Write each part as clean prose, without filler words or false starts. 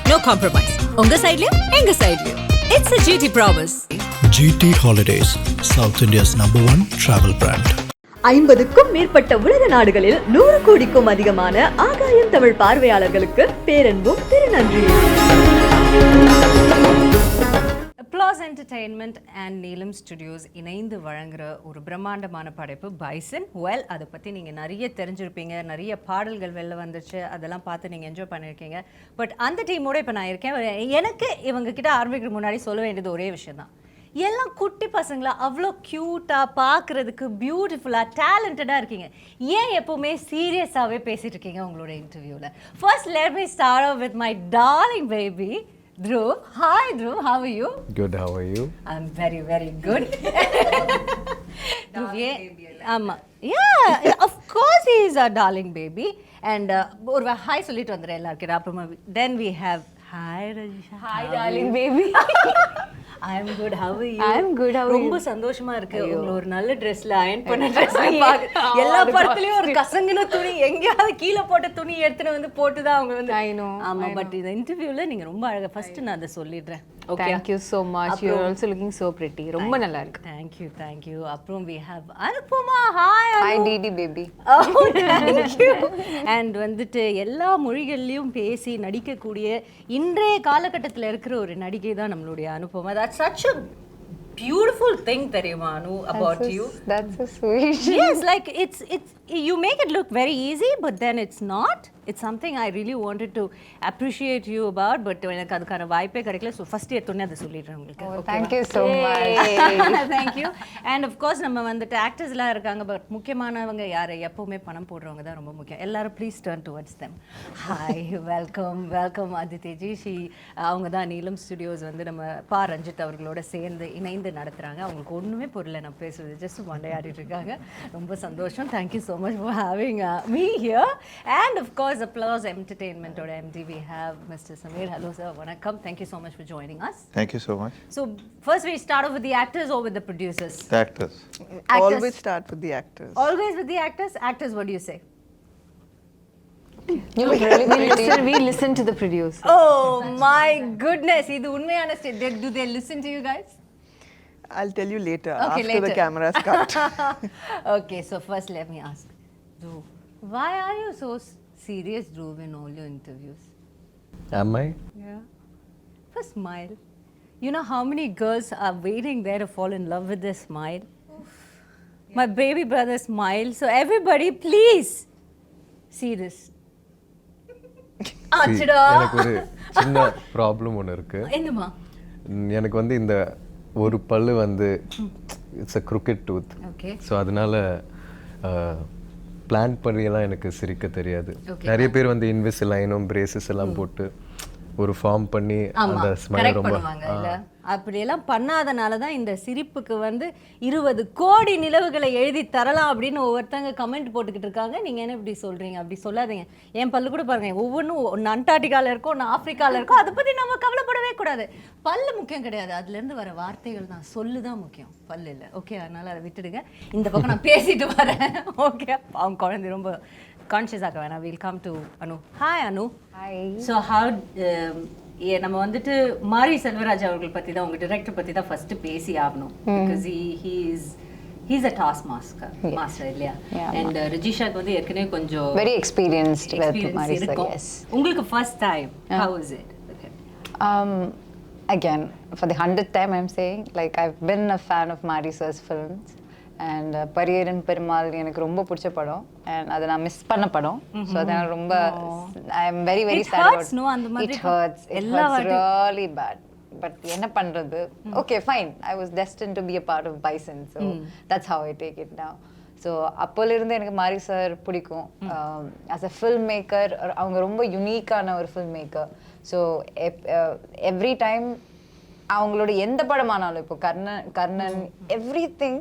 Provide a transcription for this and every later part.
No compromise. உங்க சைடுலயும் எங்க சைடுலயும். It's a GT promise. GT Holidays, South India's #1 travel brand. 50க்கும் மேற்பட்ட உலக நாடுகளில் 100 கோடிக்கும் அதிகமான ஆகாயம் தமிழ் பார்வையாளர்களுக்கு பேரன்பும் திருநன்றியும். Applause Entertainment and நீலம் ஸ்டுடியோஸ் இணைந்து வழங்குற ஒரு பிரம்மாண்டமான படைப்பு பைசன். வெல், அதை பற்றி நீங்கள் நிறைய தெரிஞ்சிருப்பீங்க, நிறைய பாடல்கள் வெளில வந்துச்சு, அதெல்லாம் பார்த்து நீங்கள் என்ஜாய் பண்ணியிருக்கீங்க. பட் அந்த டீமோட இப்போ நான் இருக்கேன். எனக்கு இவங்க கிட்ட ஆரம்பிக்கிற முன்னாடி சொல்ல வேண்டியது ஒரே விஷயம் தான். எல்லாம் குட்டி பசங்களா அவ்வளோ க்யூட்டாக, பார்க்குறதுக்கு பியூட்டிஃபுல்லாக, டேலண்டடாக இருக்கீங்க. ஏன் எப்போவுமே சீரியஸாகவே பேசிகிட்டு இருக்கீங்க உங்களோட இன்டர்வியூவில்? First let me start off with my darling baby Dhruv. Hi Dhruv, how are you? Good, how are you? I'm very, very good. Dhruv, ஆமா. Yeah, of course he is our darling baby. And ஒரு hi சொல்லிட்டு வந்துடுறேன் எல்லாருக்கும். அப்புறமா then we have hi Rajisha. Hi darling baby. I'm good, how are you? I'm good, how are you? ரொம்ப சந்தோஷமா இருக்கு. உங்களை ஒரு நல்ல ட்ரெஸ்ல அயர்ன் பண்ண ட்ரெஸ்ல பாக்க எல்லா படத்துலயும் ஒரு கசங்கின துணி, எங்கயாவது கீழே போட்ட துணி எடுத்துட்டு வந்து போட்டுதான் அவங்க வந்து. I know. ஆமா, பட் இந்த இன்டர்வியூல நீங்க ரொம்ப அழகா. ஃபர்ஸ்ட் நான் அதை சொல்லிடுறேன். Okay. Thank you so much. You're also looking so pretty. ரொம்ப நல்லா இருக்கு. Thank you. அப்புறம் we have Anupama. Hi Anu. Hi Didi baby. Oh, thank you. And வந்துட்டு எல்லா மொழிகள்லயும் பேசி நடிக்கக்கூடிய இன்றைய காலகட்டத்தில் இருக்கிற ஒரு நடிகை தான் நம்மளுடைய Anupama. That's such a beautiful thing தெரியுமா அனு about you. That's so sweet. Yes, like it's you make it look very easy, but then it's not. It's something I really wanted to appreciate you about, but எனக்கு அதுக்கான வாய்ப்பே கிடைக்கல. So first எடுத்தோன்னே அதை சொல்லிடுறேன் உங்களுக்கு. Oh, thank you so much. Thank you. And of course நம்ம வந்துட்டு ஆக்டர்ஸ்லாம் இருக்காங்க, பட் முக்கியமானவங்க யார்? எப்பவுமே பணம் போடுறவங்க தான் ரொம்ப முக்கியம். எல்லாரும் please turn towards them. Hi, welcome Aditi ji. அவங்க தான் நீலம் ஸ்டுடியோஸ் வந்து நம்ம பா ரஞ்சித் அவர்களோட சேர்ந்து இணைந்து நடத்துகிறாங்க. அவங்களுக்கு ஒன்றுமே புரியல நான் பேசுறது, ஜஸ்ட் மண்டையாடிட்டு இருக்காங்க. ரொம்ப சந்தோஷம். Thank you so much for having me here. And of course Applause Entertainment or MD, we have Mr. Samir. Hello sir, vanakkam. Thank you so much for joining us. Thank you so much. So first we start off with the actors or with the producers? The actors. Always start with the actors. Always with the actors? Actors, what do you say? You look really pretty. We listen to the producer. Oh my goodness, idu unmayana state. Do they listen to you guys? I'll tell you later, Okay, after later. the cameras cut. Okay, so first let me ask Dhruv, why are you so serious, Dhruv, in all your interviews? Am I? Yeah. First smile. You know how many girls are waiting there to fall in love with this smile? Yeah. My baby brother smile. So everybody, please see this. ஆச்சுடா. எனக்கு ஒரு சின்ன problem ஒன்று இருக்கு. என்னமா? எனக்கு வந்து இந்த ஒரு பல்லு வந்து it's a crooked tooth. Okay. So அதனால பிளான் பண்ணியெல்லாம் எனக்கு சிரிக்க தெரியாது. நிறைய பேர் வந்து இன்விசிலைனும் பிரேசஸ் எல்லாம் போட்டு ஒரு ஃபார்ம் பண்ணி அந்த ஸ்மைல் ரொம்ப அப்படியெல்லாம் பண்ணாதனால தான் இந்த சிரிப்புக்கு வந்து 20 கோடி நிலவுகளை எழுதி தரலாம் அப்படின்னு ஒவ்வொருத்தங்க கமெண்ட் போட்டுக்கிட்டு இருக்காங்க. நீங்கள் என்ன இப்படி சொல்கிறீங்க? அப்படி சொல்லாதீங்க. என் பல்லு கூட பாருங்க, ஒவ்வொன்றும் ஒன்று அண்டார்டிகாவில் இருக்கும், ஒன்று ஆஃப்ரிக்காவில் இருக்கும். அதை பற்றி நம்ம கவலைப்படவே கூடாது. பல்லு முக்கியம் கிடையாது, அதுலேருந்து வர வார்த்தைகள் தான், சொல்லு தான் முக்கியம், பல்லு இல்லை. ஓகே, அதனால் அதை விட்டுடுங்க. இந்த பக்கம் நான் பேசிட்டு வரேன். ஓகே, அவங்க குழந்தை ரொம்ப கான்ஷியஸ் ஆக வேணாம். Will come to Anu. Hi Anu. Hi. So நம்ம வந்துட்டு மாரி செல்வராஜ் அவர்கள் பற்றி தான், உங்கள் டிரெக்டர் பற்றி தான் ஃபர்ஸ்ட் பேசி ஆகணும். Because he's a task master இல்லையா? அண்ட் ரஜிஷாக்கு வந்து ஏற்கனவே கொஞ்சம் Very experienced with Mari sir, yes. உங்களுக்கு first time, how is it? Again, for the 100th time I'm saying, like I've been a fan of Mari sir's films. And Pariyerum Perumal எனக்கு ரொம்ப பிடிச்ச படம், and அதை நான் மிஸ் பண்ண படம். ஸோ அதனால ரொம்ப I am very very sad about it. Hurts really bad. But என்ன பண்றது? Okay fine, I was destined to be a part of Bison. So that's how I take it now. So அப்போலேருந்து எனக்கு மாரி sir பிடிக்கும். As a film maker அவங்க ரொம்ப யுனிக்கான ஒரு film maker. So every time அவங்களோட எந்த படமானாலும், இப்போ Karnan every thing,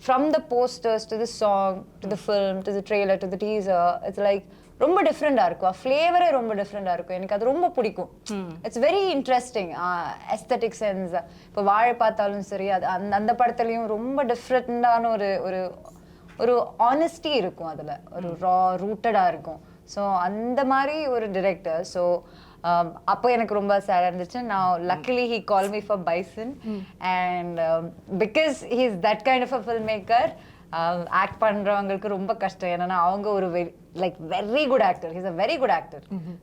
from the posters to the song to the film to the trailer to the teaser, it's like ரொம்ப டிஃப்ரெண்டாக இருக்கும். ஃப்ளேவரே ரொம்ப டிஃப்ரெண்டாக இருக்கும். எனக்கு அது ரொம்ப பிடிக்கும். It's very interesting aesthetic sense. இப்போ வாழை பார்த்தாலும் சரி, அது அந்த படத்துலையும் ரொம்ப டிஃப்ரெண்டான ஒரு ஒரு ஒரு ஆனஸ்டி இருக்கும் அதில், ஒரு ரா ரூட்டடாக இருக்கும். ஸோ அந்த மாதிரி ஒரு டிரெக்டர். ஸோ அப்போ எனக்கு ரொம்ப சேடாக இருந்துச்சு. Now luckily he called me for Bison and because he's that kind of a filmmaker, act பண்றவங்களுக்கு ரொம்ப கஷ்டம். ஏன்னா அவங்க ஒரு very good actor. He's a very good actor.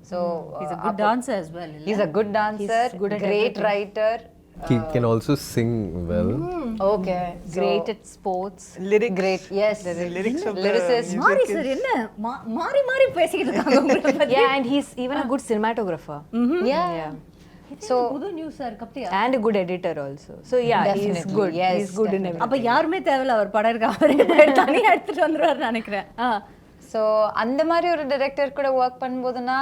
So He's a good dancer as well. he's a good dancer, great writer. He can also sing well. Okay. Great at sports. Lyrics. Great. Yes. The lyrics of Lyricist. the மாரி music sir is... என்ன மாறி மாறி பேசிக்கிட்டு இருக்காங்க உங்களை பத்தி. Yeah, and he's even a good cinematographer. Yeah. So புது news sir கப்தியா. And a good editor also. So yeah, he's Definitely. good. Yes, He's good in definitely. everything. அப்ப யாருமே தேவையில்ல, அவர் படம் இருக்க அவரே தனியா எடுத்துட்டு வந்துருவாரு நினைக்கிறேன். So அந்த மாதிரி ஒரு டைரக்டர் கூட work பண்ணும்போதுனா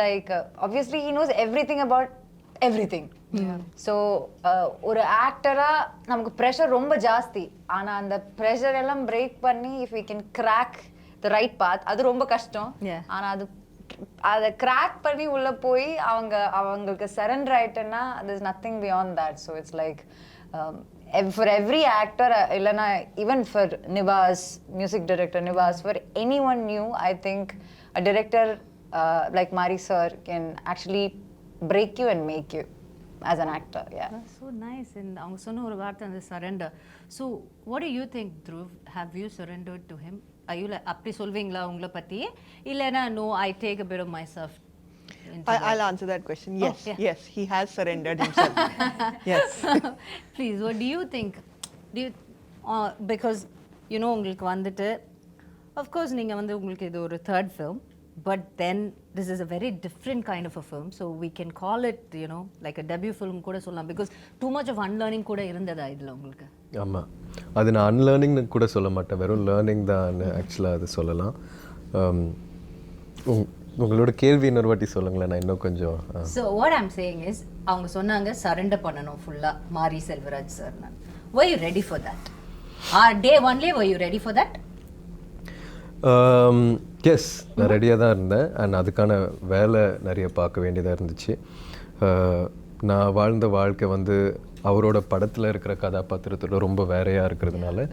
like obviously he knows everything about everything. So ஒரு ஆக்டரா நமக்கு pressure ரொம்ப ஜாஸ்தி. ஆனா அந்த pressure எல்லாம் பிரேக் பண்ணி if we can crack the right path, அது ரொம்ப கஷ்டம். ஆனா அதை கிராக் பண்ணி உள்ள போய் அவங்களுக்கு surrender ஆயிட்டேன்னா there's nothing beyond that. So it's like for every actor, இல்லைன்னா even for Nivas, music director Nivas, for anyone new, I think a director like Mari sir can actually break you and make you as an actor. Yeah. That's so nice. And அவங்க சொன்ன ஒரு வார்த்தை அந்த surrender. So what do you think, Dhruv? Have you surrendered to him? Are you like அப்படி சொல்வீங்களா உங்களை பத்தி? இல்லைன்னா no, I take a bit of myself. I'll answer that question. Yes, yes, he has surrendered himself. Yes. Please, what do you think? Do you because you know உங்களுக்கு வந்துட்டு of course நீங்க வந்து உங்களுக்கு இது ஒரு third film, but then this is a very different kind of a film, so we can call it, you know, like a debut film கூட சொல்லலாம், because too much of unlearning கூட இருந்ததா இதுல உங்களுக்கு? ஆமா, அது நான் அன்லேர்னிங்னு கூட சொல்ல மாட்டேன், வெறும் லேர்னிங் தான் ஆக்சுவலாக அது சொல்லலாம். உங்களோட கேள்வி இன்னொரு வாட்டி சொல்லுங்களேன், நான் இன்னும் கொஞ்சம். So what I'm saying is அவங்க சொன்னாங்க சரண்டர் பண்ணணும் ஃபுல்லா மாரி Selvaraj sir. Were you ready for that? Day only were you ready for that? Yes, நான் ரெடியாக தான் இருந்தேன். அண்ட் அதுக்கான வேலை நிறைய பார்க்க வேண்டியதாக இருந்துச்சு. நான் வாழ்ந்த வாழ்க்கை வந்து அவரோட படத்தில் இருக்கிற கதாபாத்திரத்தோட ரொம்ப வேறையாக இருக்கிறதுனால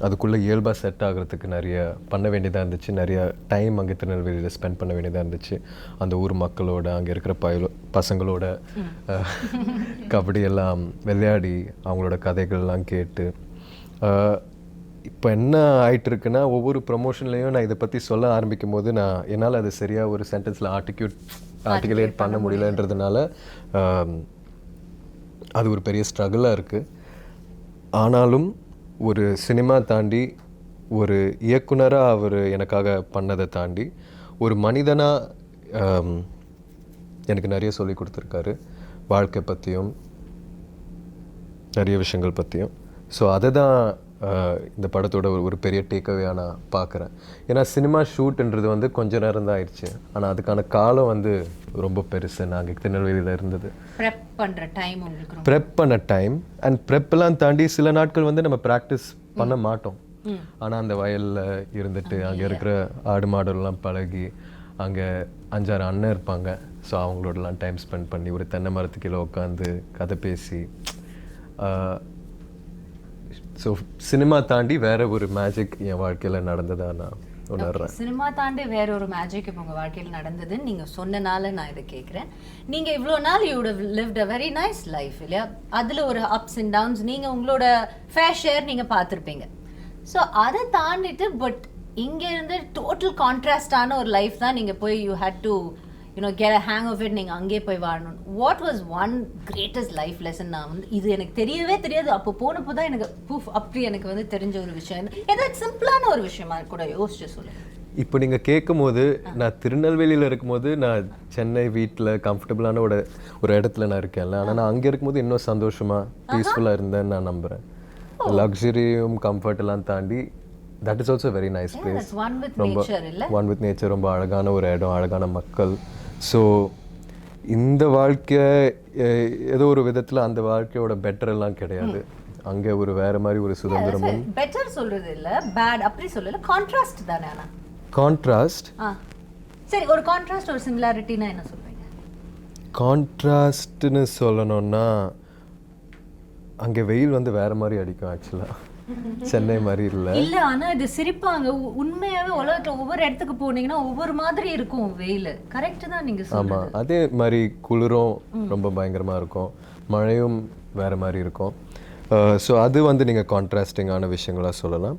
அதுக்குள்ளே இயல்பாக செட் ஆகிறதுக்கு நிறைய பண்ண வேண்டியதாக இருந்துச்சு. நிறைய டைம் அங்கே திருநெல்வேலியில் ஸ்பெண்ட் பண்ண வேண்டியதாக இருந்துச்சு. அந்த ஊர் மக்களோட, அங்கே இருக்கிற பசங்களோட கபடியெல்லாம் விளையாடி அவங்களோட கதைகள்லாம் கேட்டு. இப்போ என்ன ஆகிட்டு இருக்குன்னா, ஒவ்வொரு ப்ரொமோஷன்லேயும் நான் இதை பற்றி சொல்ல ஆரம்பிக்கும் போது என்னால் அது சரியாக ஒரு சென்டென்ஸில் ஆர்டிகுலேட் பண்ண முடியலன்றதுனால அது ஒரு பெரிய ஸ்ட்ரகிளாக இருக்குது. ஆனாலும் ஒரு சினிமா தாண்டி, ஒரு இயக்குனராக அவர் எனக்காக பண்ணதை தாண்டி, ஒரு மனிதனாக எனக்கு நிறைய சொல்லி கொடுத்துருக்காரு, வாழ்க்கை பற்றியும் நிறைய விஷயங்கள் பற்றியும். ஸோ அதை தான் இந்த படத்தோட ஒரு பெரிய டேக்அவேயாக நான் பார்க்குறேன். ஏன்னா சினிமா ஷூட்ன்றது வந்து கொஞ்ச நேரம் தான் ஆயிடுச்சு, ஆனால் அதுக்கான காலம் வந்து ரொம்ப பெருசு. நாங்கள் திருநெல்வேலியில் இருந்தது ப்ரெப் பண்ணுற டைம், உங்களுக்கு ப்ரெப் பண்ண டைம். அண்ட் ப்ரெப்பெல்லாம் தாண்டி சில நாட்கள் வந்து நம்ம ப்ராக்டிஸ் பண்ண மாட்டோம். ஆனால் அந்த வயலில் இருந்துட்டு அங்கே இருக்கிற ஆடு மாடெல்லாம் பழகி, அங்கே 5-6 அண்ணன் இருப்பாங்க. ஸோ அவங்களோடலாம் டைம் ஸ்பெண்ட் பண்ணி ஒரு தென்னை மரத்துக்கீழே உட்காந்து கதை பேசி, ஸோ சினிமா தாண்டி வேற ஒரு மேஜிக் என் வாழ்க்கையில் நடந்ததா நான் உணர்றேன். சினிமா தாண்டி வேற ஒரு மேஜிக் இப்போ உங்கள் வாழ்க்கையில் நடந்ததுன்னு நீங்கள் சொன்னனால நான் இதை கேட்குறேன். நீங்கள் இவ்வளோ நாள் you would have lived a very nice life இல்லையா? அதில் ஒரு அப்ஸ் அண்ட் டவுன்ஸ் நீங்கள் உங்களோட ஃபேர் ஷேர் நீங்கள் பார்த்துருப்பீங்க. ஸோ அதை தாண்டிட்டு பட் இங்கே இருந்து டோட்டல் கான்ட்ராஸ்டான ஒரு லைஃப் தான் நீங்கள் போய் you had to get a hang of it, நீங்கள் அங்கே போய் வாழணும். What was one greatest life lesson? நான் வந்து இது எனக்கு தெரியவே தெரியாது, அப்போ போனப்போ தான் எனக்கு அப்படி எனக்கு வந்து தெரிஞ்ச ஒரு விஷயம். ஏதாவது சிம்பிளான ஒரு விஷயமா கூட யோசிச்சு சொல்லுங்கள். இப்போ நீங்கள் கேட்கும் போது, நான் திருநெல்வேலியில் இருக்கும்போது நான் சென்னை வீட்டில் கம்ஃபர்டபுளான ஒரு இடத்துல நான் இருக்கேன்ல, ஆனால் நான் அங்கே இருக்கும்போது இன்னும் சந்தோஷமாக பீஸ்ஃபுல்லாக இருந்தேன்னு நான் நம்புகிறேன். லக்ஸரியும் கம்ஃபர்ட் எல்லாம் தாண்டி that is also very nice place. ரொம்ப ஒன் வித் நேச்சர், ரொம்ப அழகான ஒரு இடம், அழகான மக்கள். ஸோ இந்த வாழ்க்கை ஏதோ ஒரு விதத்தில் அந்த வாழ்க்கையோட பெட்டர் எல்லாம் கிடையாது. அங்கே ஒரு வேற மாதிரி ஒரு சுதந்திரமும். பெட்டர் சொல்றது இல்லை, பேட் அப்படி சொல்லல, கான்ட்ராஸ்ட் தானே. ஆனால் கான்ட்ராஸ்ட், சரி, ஒரு கான்ட்ராஸ்ட் ஒரு சிமிலாரிட்டினா என்ன சொல்றீங்க? கான்ட்ராஸ்ட்னு சொல்லணும்னா அங்கே வெயில் வந்து வேற மாதிரி அடிக்கும் ஆக்சுவலாக. சென்னை மாதிரி இல்லை. இல்ல ஆனா இது சிரிப்பாங்க. உண்மையாவே உலகத்துல ஒவ்வொரு இடத்துக்கு போனீங்கன்னா ஒவ்வொரு மாதிரி இருக்கும் வெயில். கரெக்ட் தான் நீங்க சொல்றது. ஆமாம், அதே மாதிரி குளிரும் ரொம்ப பயங்கரமாக இருக்கும், மழையும் வேறு மாதிரி இருக்கும். ஸோ அது வந்து நீங்கள் கான்ட்ராஸ்டிங்கான விஷயங்களாக சொல்லலாம்.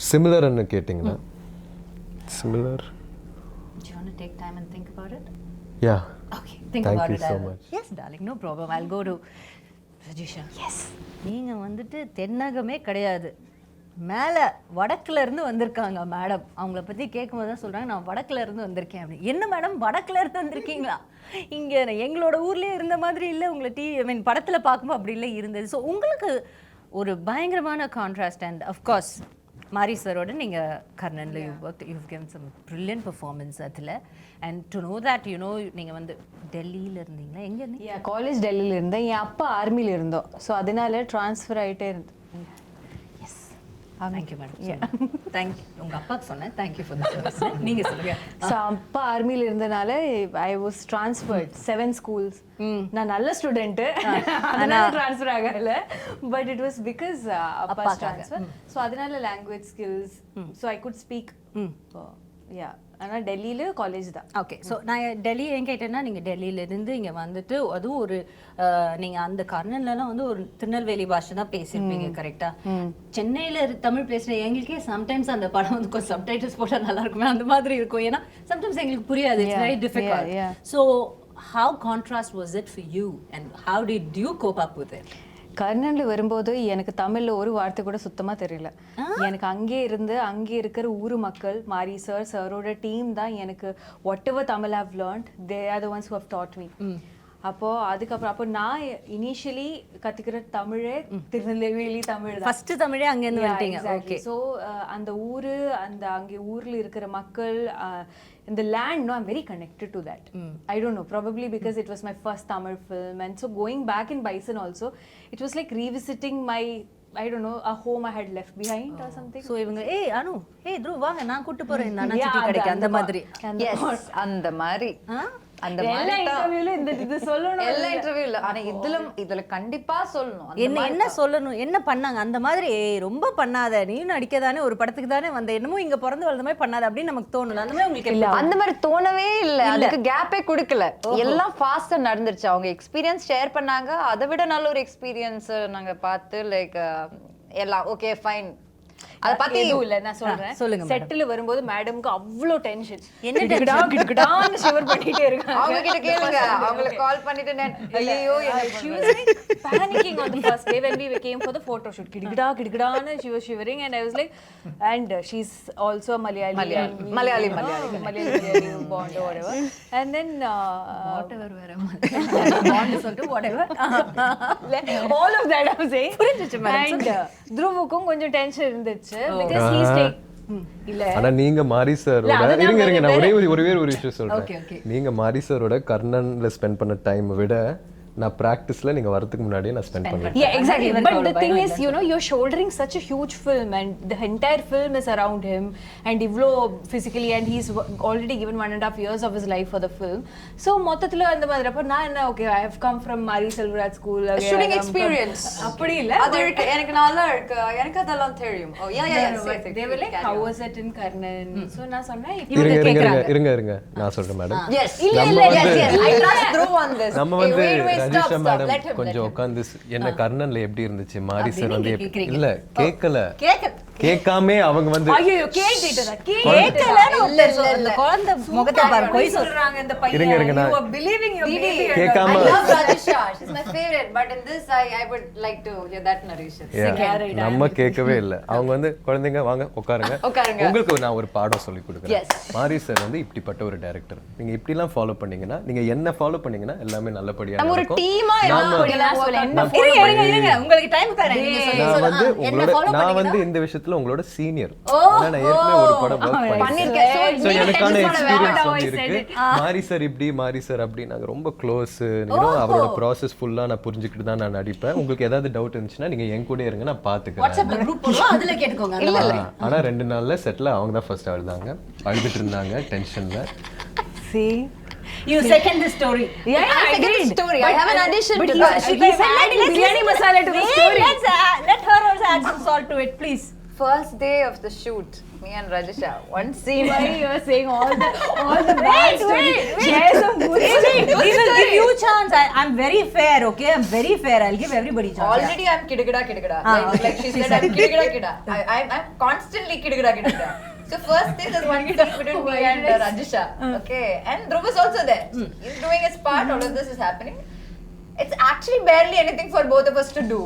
சிமிலர்னு கேட்டிங்கன்னா similar. Do you want to take time and think about it? Yeah. Okay, think Thank about you it. so much. Yes, darling, no problem. I'll go to Rajisha. Yes. நீங்க வந்துட்டு தென்னகமே கிடையாது, மேலே வடக்குல இருந்து வந்திருக்காங்க மேடம். அவங்கள பற்றி கேட்கும்போது தான் சொல்கிறாங்க, நான் வடக்குல இருந்து வந்திருக்கேன் அப்படின்னு. என்ன மேடம் வடக்குல இருந்து வந்திருக்கீங்களா? இங்கே எங்களோட ஊர்லேயே இருந்த மாதிரி இல்லை, உங்களை படத்தில் பார்க்கும்போது அப்படி இல்லை இருந்தது. ஸோ உங்களுக்கு ஒரு பயங்கரமான கான்ட்ராஸ்ட். அண்ட் அஃப்கோர்ஸ் மாரி சரோட நீங்கள் கர்ணனில் you've given some brilliant performance அதில். அண்ட் டு நோ தட் நீங்கள் வந்து டெல்லியில் இருந்தீங்களா? எங்கே இருந்தீங்க? காலேஜ் டெல்லியில் இருந்தேன், என் அப்பா ஆர்மியில் இருந்தோம். ஸோ அதனால ட்ரான்ஸ்ஃபர் ஆகிட்டே இருந்தேன். Thank you madam. தேங்க்யூ. உங்கள் அப்பாவுக்கு சொன்னேன் தேங்க்யூ ஃபார் தி சர்வீஸ். நீங்கள் சொல்லுங்கள். ஸோ அப்பா ஆர்மியில் இருந்தனால ஐ வாஸ் ட்ரான்ஸ்ஃபர்ட் 7 schools. நான் நல்ல ஸ்டூடெண்ட்டு, அதனால ட்ரான்ஸ்ஃபர் ஆகல. பட் இட் வாஸ் பிகாஸ் அப்பா ட்ரான்ஸ்ஃபர். ஸோ அதனால language skills, so I could speak. Yeah, ஆனால் டெல்லியில் காலேஜ் தான். ஓகே. ஸோ நான் டெல்லி ஏன் கேட்டேன்னா, நீங்கள் டெல்லியிலேருந்து இங்கே வந்துட்டு அதுவும் ஒரு நீங்கள் அந்த கர்ணன்லலாம் வந்து ஒரு திருநெல்வேலி பாஷை தான் பேசியிருப்பீங்க கரெக்டாக? சென்னையில் தமிழ் பேசுகிற எங்களுக்கே சம்டைம்ஸ் அந்த படம் வந்து கொஞ்சம் சப்டைட்டில்ஸ் போட்டால் நல்லா இருக்குமே அந்த மாதிரி இருக்கும். ஏன்னா சம்டைம்ஸ் எங்களுக்கு புரியாது. It's very difficult. So how contrast was it for you and how did you cope up with it? கர்ணனில் வரும்போது எனக்கு தமிழில் ஒரு வார்த்தை கூட சுத்தமாக தெரியல. எனக்கு அங்கே இருக்கிற ஊர் மக்கள், மாரி சார் சரோட டீம் தான் எனக்கு whatever Tamil have learnt, they are the ones who have taught me. அதுக்கப்புறம் நான் இனிஷியலி கற்றுக்கிற தமிழே திருநெல்வேலி தமிழ் தான். ஃபர்ஸ்ட் தமிழே அங்கேருந்து வந்துட்டீங்க. ஓகே. ஸோ அந்த ஊர், அங்கே ஊரில் இருக்கிற மக்கள், the land, no, I'm very connected to that. I don't know, probably because it was my first Tamil film, and so going back in Bison also, it was like revisiting my, I don't know, a home I had left behind or something. So இவங்க அனு Dhruv வாங்க நான் கூட்டி போறேன் இந்த அண்ணாச்சி கடைக்கு அந்த மாதிரி. Yes, அந்த மாதிரி. அந்த மாதிரி இன்டர்வியூல இது சொல்லணும், எல்லா இன்டர்வியூல. ஆனா இதுல கண்டிப்பா சொல்லணும். என்ன சொல்லணும், என்ன பண்ணாங்க அந்த மாதிரி. ரொம்ப பண்ணாத, நீயும் நடிக்கதானே, ஒரு படத்துக்கு தானே வந்த, என்னமோ இங்க பிறந்து வளர்ந்த மாதிரி பண்ணாத அப்படின்னு நமக்கு தோணல. அந்த மாதிரி உங்களுக்கு இல்ல, அந்த மாதிரி தோணவே இல்ல. அதுக்கு கேப்பே கொடுக்கல. எல்லாம் ஃபாஸ்டா நடந்துருச்சு. அவங்க எக்ஸ்பீரியன்ஸ் ஷேர் பண்ணாங்க, அதை விட நல்ல ஒரு எக்ஸ்பீரியன்ஸ் நாங்க பார்த்து லைக் எல்லாம் ஓகே ஃபைன். அத பத்தி எதுவும் இல்ல, நான் சொல்றேன். சொல்லுங்க. செட்டில் வரும்போது மேடம்க்கு அவ்வளோ டென்ஷன், என்ன கிடக்கிடான்னு ஷிவர் பண்ணிட்டே இருக்காங்க. அவங்க கிட்ட கேளுங்க, அவங்களுக்கு கால் பண்ணிட்டு ஐயோ she was like panicking on the first day when we came for the photo shoot. கிடக்கிடான்னு she was shivering and I was like, and she's also Malayali bond or whatever, and then whatever bond சொல்லிட்டு whatever all of that I'm saying. And Dhruvukkum கொஞ்சம் tension இருந்துச்சு. ஆனா நீங்க மாரி சாரோட இருங்க நான் ஒரே ஒரு விஷயம் சொல்றேன். நீங்க மாரி சாரோட கர்ணன்ல ஸ்பெண்ட் பண்ண டைம் விட நான் பிராக்டிஸ்ல நீங்க வரதுக்கு முன்னாடியே நான் ஸ்பெண்ட் பண்ணுவேன். Yeah, exactly. But the thing is, you're shouldering such a huge film and the entire film is around him and Ivlo physically, and he's already given 1.5 years of his life for the film. So மொத்தத்துல அந்த மாதிரி அப்ப நான் என்ன, okay, I have come from Mari Selvaraj school, shooting experience. அப்படி இல்ல, அது எனக்கு நல்லா இருக்கு, எனக்கு அதெல்லாம் தெரியும். Oh yeah, they were like, how was it in Karnan? So நான் சொன்னேன், இவங்க கேக்குறாங்க. இருங்க நான் சொல்றேன் மேடம். Yes, இல்ல I trust Dhruv on this. நம்ம வந்து ரஜிஷா மேடம் கொஞ்சம் உட்கார்ந்து என்ன கர்ணன்ல எப்படி இருந்துச்சு, மாரி சார் வந்து இல்ல கேட்காம அவங்க வந்து ஐயோ கேட்டேடா அந்த குழந்தை முகத்தை பாரு, போய் சொல்றாங்க இந்த பையன். இருங்க you are believing your baby. கேட்காம I love Rajisha, she's my favorite, but in this I would like to hear that narration. நம்ம கேட்கவே இல்ல. அவங்க வந்து குழந்தைங்க வாங்க உட்காருங்க, உங்களுக்கு நான் ஒரு பாடம் சொல்லி கொடுக்குறேன். மாரி சார் வந்து இப்படிப்பட்ட ஒரு டைரக்டர், நீங்க இப்படி எல்லாம் ஃபாலோ பண்ணீங்கன்னா, நீங்க என்ன ஃபாலோ பண்ணீங்கன்னா எல்லாமே நல்லபடியா நம்ம ஒரு டீமா உங்களுக்கு டைம் தரேன், நீங்க சொல்லுங்க. நான் வந்து இந்த விஷயத்துல உங்களோட சீனியர், நான் ஏற்கனவே ஒரு படம் வர்க் பண்ணிருக்கேன். சோ எனக்கான எக்ஸ்பீரியன்ஸ் வந்து இருக்கு. மாரி சார் இப்படி, மாரி சார் அப்படி, நாங்க ரொம்ப க்ளோஸ். அவரோட ப்ராசஸ் ஃபுல்லா நான் புரிஞ்சுக்கிட்டு தான் நான் நடிப்பேன். உங்களுக்கு ஏதாவது டவுட் இருந்துச்சுன்னா நீங்க என் கூட இருங்க, நான் பாத்துக்கிறேன். வாட்ஸ்அப்ல குரூப் போடுவோம், அதுல கேட்டுக்கோங்க. ஆனா 2 நாள்ல செட்ல அவங்க தான் ஃபர்ஸ்ட் அழுதாங்க, அழுதுட்டு இருந்தாங்க டென்ஷன்ல. See, You second the story. Yeah, I agree. Story. I have an addition to that. He said biryani masala to the story. Let her also add some salt to it, please. First day of the shoot, me and Rajisha, one scene. Why you are saying all the bad stories? Share some good stories. We will give you chance. I'm very fair, okay? I'm very fair. I'll give everybody chance. Already I'm kidagada. Like she said, I'm kidagada. I'm constantly kidagada. So first day there's one scene between me and Rajisha. Okay, and Dhruv is also there. He's doing his part. All of this is happening. It's actually barely anything for both of us to do.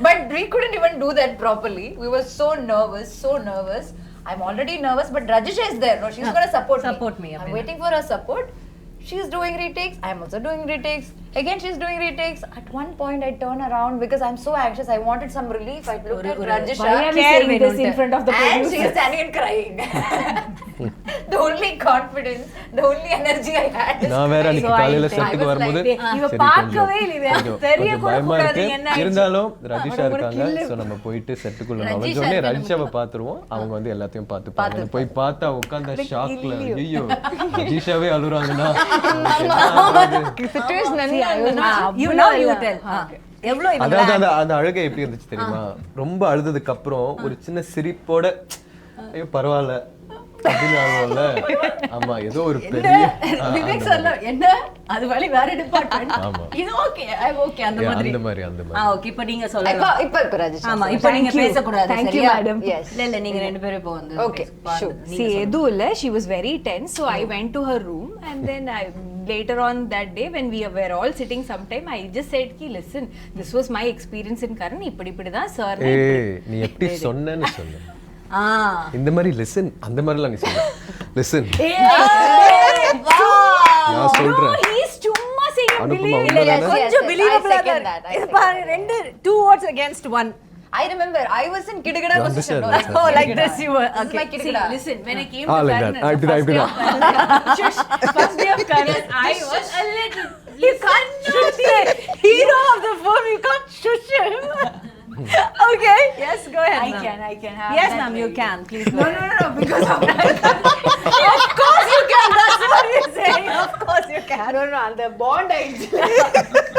But we couldn't even do that properly. We were so nervous. I'm already nervous, but Rajisha is there. No, she's going to support me. I'm waiting for her support. She's doing retakes. I'm also doing retakes. Again, she's doing retakes. At one point, I turn around because I'm so anxious. I wanted some relief. I looked at Rajisha. Why are we saying this in front of the producer? And she's standing and crying. The only confidence, the only energy I had. நான் வேற அன்னைக்கு காலையில செட்டுக்கு வரும்போது இவ பார்க்கவே இல்ல தெரிய கூட கூடாது என்ன இருந்தாலும் ரஜிஷா இருக்காங்க சோ நம்ம போயிட்டு செட்டுக்குள்ள நுழைஞ்சோனே ரஜிஷாவை பாத்துருவோம் அவங்க வந்து எல்லாத்தையும் பாத்துப்பாங்க போய் பார்த்தா உட்கார்ந்த ஷாக்ல ஐயோ ரஜிஷாவே அழுறாங்கனா situation you know you tell எவ்வளவு அதாவது அந்த அழுகை எப்படி இருந்துச்சு தெரியுமா ரொம்ப அழுததுக்கு அப்புறம் ஒரு சின்ன சிரிப்போட ஐயோ பரவாயில்ல அப்படினால ஆமா ஏதோ ஒரு பெரிய விவேக் சொல்ல என்ன அது வலி வேற டிபார்ட்மென்ட் இது ஓகே ஐ ஓகே அந்த மாதிரி ஓகே இப்போ நீங்க சொல்லுங்க இப்போ ராஜேஷ் ஆமா இப்போ நீங்க பேச கூடாது Thank you, madam. இல்ல நீங்க ரெண்டு பேரும் இப்போ வந்து Okay, sure. See, Edu, she was very tense, so I went to her room, and then later on that day when we were all sitting sometime, I just said, listen, this was my experience in Karan, இப்படி தான் sir. ஏய் நீ எப்படி சொன்னேன்னு சொல்லு இந்த மாதிரி listen அந்த மாதிரிலாம் நீ சொல்லு லிசன் நான் சொல்றேன் He's சும்மா saying கொஞ்சம் believable இது பாருங்க ரெண்டு two words against one. I remember I was in kidagada position. Oh, like this you were. Okay. My kidagada. See, listen, when I came Ah, to like Karan, that. I did. first day of Karan, I was a little. You can't shush the hero of the film. You can't shush him. Okay. Yes, go ahead. I can have. Yes, that ma'am, you very- can. Please go ahead. No, because of that. Of course you can. That's what you're saying. Of course you can. No, the bond ஆயிடுச்சு.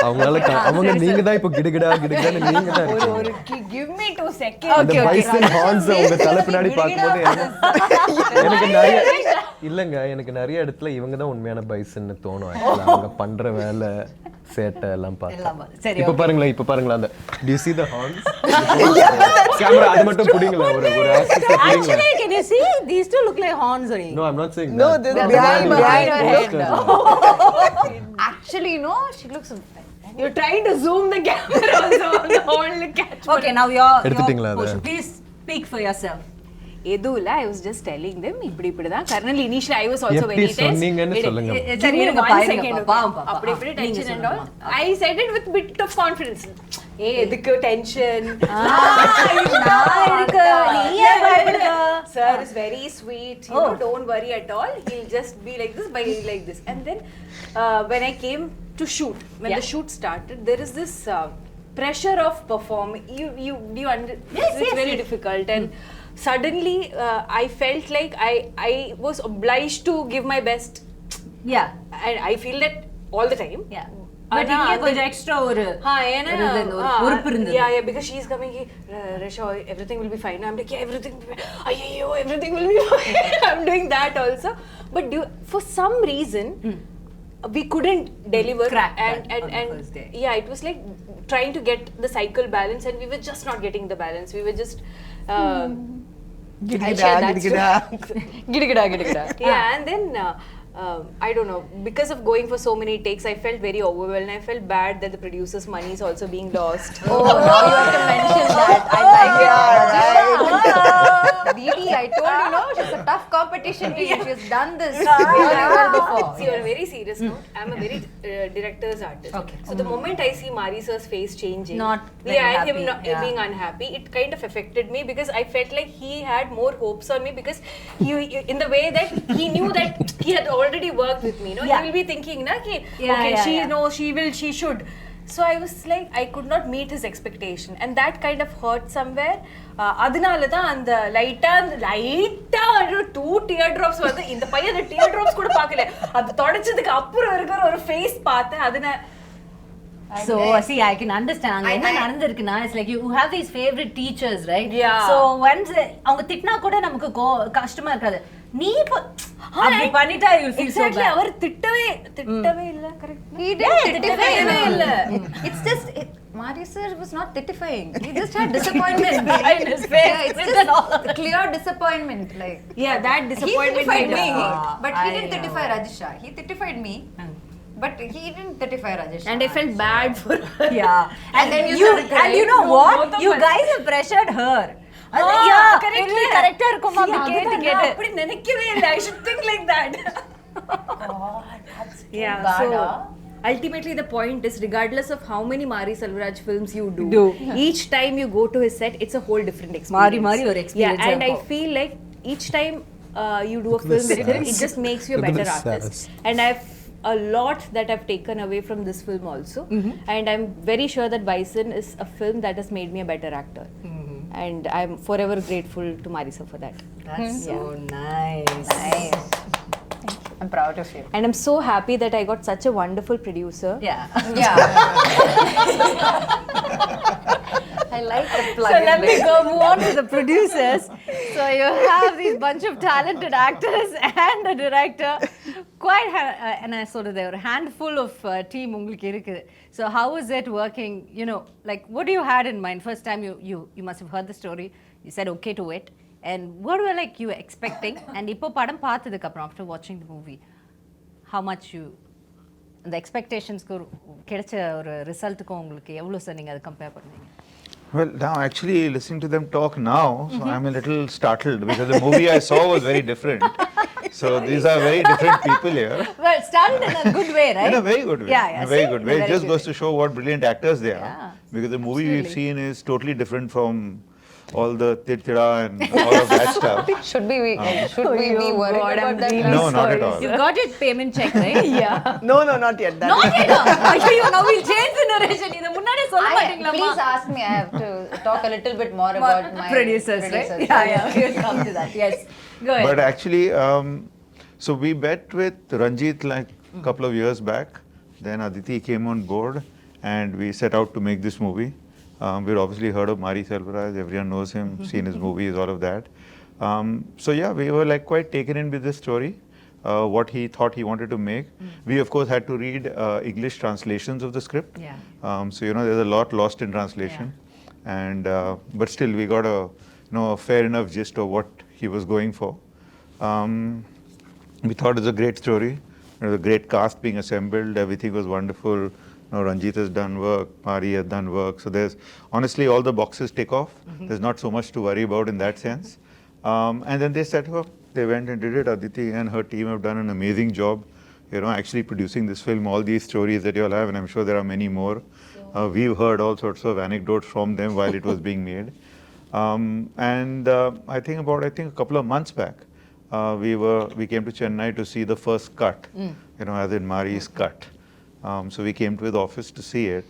அவங்களால அவங்க நீங்க தான் இப்போ கிடுகிடான்னு நீங்க தான் இருக்கீங்க Give me 2 seconds. அந்த பைசன் ஹார்ன்ஸ் உங்க தலை பின்னாடி பாக்கும்போது எனக்கு நிறைய இடத்துல இவங்க தான் உண்மையான பைசன்னு தோணும் actually. அவங்க பண்ற வேலை சேட்டை எல்லாம் பார்த்தா சரி, இப்போ பாருங்களா அந்த do you see the horns camera அது மட்டும் புடிங்களா ஒரு access புடிங்களா Actually, can you see? These two look like horns only. no I'm not saying No, that. this I'm behind saying her poster. head. Actually, no, she looks. You're trying to zoom the camera also on the whole catch. Okay, now you're எடுத்துட்டீங்களா அதை? please speak for yourself. Edula, I was just telling them, இப்படி தான். Currently, initially, I was also எப்படி very tense. சொன்னீங்கன்னு சொல்லுங்க சரி Give me இருங்க 1 பாருங்க second. பாப்பா அப்படி tension and all. I said it with bit of confidence. எதுக்கு tension? Sir is very sweet. You know, don't worry at all. He'll just be like this, like this. And then when I came to shoot, when the shoot started, there is this pressure of performing. It's very difficult, and suddenly I felt like I was obliged to give my best. Yeah. And I feel that all the time. Yeah. But இங்க கொஞ்சம் extra ஒரு பொறுப்பு இருந்தது. Yeah, because she's coming here, Rasha, everything will be fine. I'm like, yeah, everything will be fine. Everything will be fine. I'm doing that also. But for some reason, we couldn't deliver. Crack and that on the first day. Yeah, it was like trying to get the cycle balance, and we were just not getting the balance. We were just Gidagida. Yeah, and then I don't know, because of going for so many takes, I felt very overwhelmed. I felt bad that the producer's money is also being lost. Oh, now you have to mention that. I like it. Didi, I told you, no, she's a tough competition to you. She's done this very well before. See, on a very serious note, I'm a very director's artist. Okay. So the moment I see Mari sir's face changing, Not very and happy, him being unhappy, it kind of affected me because I felt like he had more hopes on me because he in the way that he knew that he had already worked with me. No, he will be thinking, na, ki, okay, she knows, she should. So I was like, I could not meet his expectation, and that kind of hurt somewhere. அதனால தான் அந்த லைட்டா 2 teardrops வந்து இந்த பையன் அந்த teardrops கூட பார்க்கல, அது தொடச்சதுக்கு அப்புறம் இருக்கிற ஒரு ஃபேஸ் பார்த்தேன். அதனால So see, I can understand. அங்க என்ன நடந்துருக்குன்னா, it's like you have these favorite teachers, right? Yeah. So once அவங்க திட்டினா கூட நமக்கு கஷ்டமா இருக்காது. நீ அப்படி பண்ணிட்டா you will feel so bad. அவர் திட்டவே இல்ல. கரெக்ட். He didn't திட்டவே இல்ல. It's just Mari sir was not titifying. He just had disappointment behind his face. Yeah, it's just clear disappointment. Like that disappointment he titified me, but he I didn't titify Rajisha. He titifyed me. But he didn't titify Rajisha. And I felt bad for her. Yeah. And then you started crying. And you know what? You guys have pressured her. கரெக்ட்டா இருக்கும் அப்படி கேட்டு அப்படி நினைக்கவே இல்ல. I should think like that. So ultimately the point is, regardless of how many Mari Selvaraj films you do, each time you go to his set, it's a whole different experience. Mari or experience. Yeah, and I feel like each time you do a film with him, it just makes you a better artist. And I've a lot that I've taken away from this film also, and I'm very sure that Bison is a film that has made me a better actor, and I'm forever grateful to Marisa for that. That's so nice. I'm proud of you. And I'm so happy that I got such a wonderful producer. Yeah. I like the plug. So let me go move on to the producers. So you have these bunch of talented actors and a director. And I sort of there were a handful of team உங்களுக்கு இருக்கு. So how is it working? You know, like what do you had in mind? First time you must have heard the story. You said okay to it. And what were like you expecting? And இப்போ படம் பார்த்ததுக்கு அப்புறம் after watching the movie, how much you the expectations-க்கு கிடைச்ச ஒரு ரிசல்ட்டுக்கும் உங்களுக்கு எவ்வளவு sir நீங்க அதை கம்பேர் பண்ணுவீங்க? Well, now actually listening to them talk now, so I'm a little startled because the movie I saw was very different. So these are very different people here. Well, started in a good way, right? In a very good way. Yeah, In a very see? good way. In a It very just good goes to show what brilliant actors they are. Yeah, Because the movie we've seen is totally different from all the tira and all of that stuff. Should we be worried about that? No, not at all. You got your payment check, right? Yeah. No, not yet. That Not yet. Ayyo, now we'll change the narration. இத முன்னாடியே சொல்ல மாட்டீங்களா? Please ask me. I have to talk a little bit more about my producers, right? Yeah, we'll come to that. Yes. Go ahead. But actually, so we met with Ranjit like a couple of years back. Then Aditi came on board and we set out to make this movie. We'd obviously heard of Mari Selvaraj, everyone knows him, seen his movies, all of that. So yeah, we were like quite taken in with this story, what he thought he wanted to make. We of course had to read English translations of the script. Yeah. So you know, there's a lot lost in translation. And but still we got a fair enough gist of what he was going for. We thought it was a great story. There was a great cast being assembled. Everything was wonderful. Ranjit has done work, Mari has done work. So there's honestly all the boxes tick off. There's not so much to worry about in that sense. And then they set up. They went and did it. Aditi and her team have done an amazing job, actually producing this film. All these stories that you all have, and I'm sure there are many more. We've heard all sorts of anecdotes from them while it was being made. And I think a couple of months back, we came to Chennai to see the first cut, as in Mari's cut. So we came to his office to see it.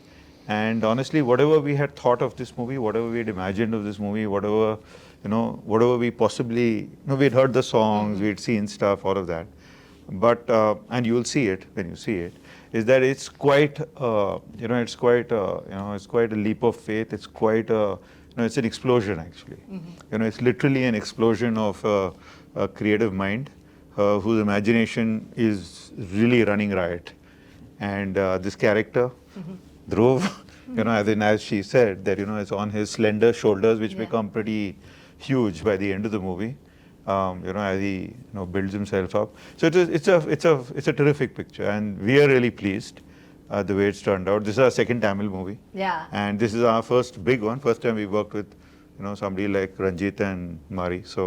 And honestly, whatever we had thought of this movie, whatever we had imagined of this movie, whatever we possibly, we'd heard the songs, we'd seen stuff, all of that. But, and you'll see it when you see it, is that it's quite, it's quite a leap of faith. It's quite it's an explosion actually. It's literally an explosion of a creative mind whose imagination is really running riot. And this character, Dhruv, as she said, that it's on his slender shoulders, which become pretty huge by the end of the movie. As he builds himself up. So it's a terrific picture, and we are really pleased the way it's turned out. This is our second Tamil movie. Yeah. And this is our first big one. First time we worked with somebody like Ranjit and Mari. So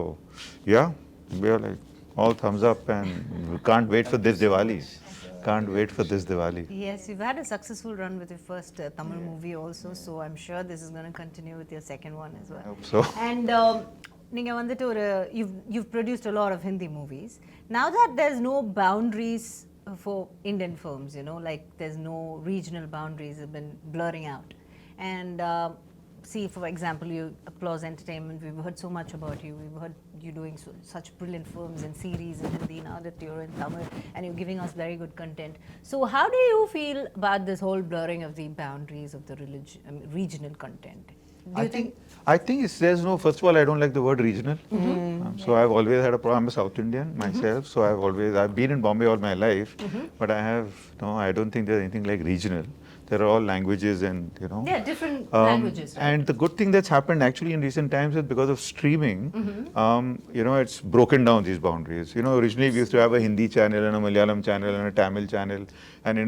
yeah, we are like all thumbs up, and we can't wait for this Diwali. Can't wait for this Diwali. Yes, you've had a successful run with your first Tamil movie also, so I'm sure this is going to continue with your second one as well. I hope so. And நீங்க வந்துட்டு you've produced a lot of Hindi movies. Now that there's no boundaries for Indian films, you know, like there's no regional boundaries have been blurring out. And see, for example, you Applause Entertainment, we've heard so much about you. We've heard you doing such brilliant films and series in Hindi, now that you're in Tamil, and you're giving us very good content. So how do you feel about this whole blurring of the boundaries of the regional content? I think there's no, first of all, I don't like the word regional. So I've always had a problem. I'm a South Indian myself, so I've been in Bombay all my life, but I don't think there's anything like regional. They're all languages and, you know. Yeah, different languages. Right? And the good thing that's happened actually in recent times is because of streaming, you know, it's broken down these boundaries. You know, originally we used to have a Hindi channel and a Malayalam channel and a Tamil channel. And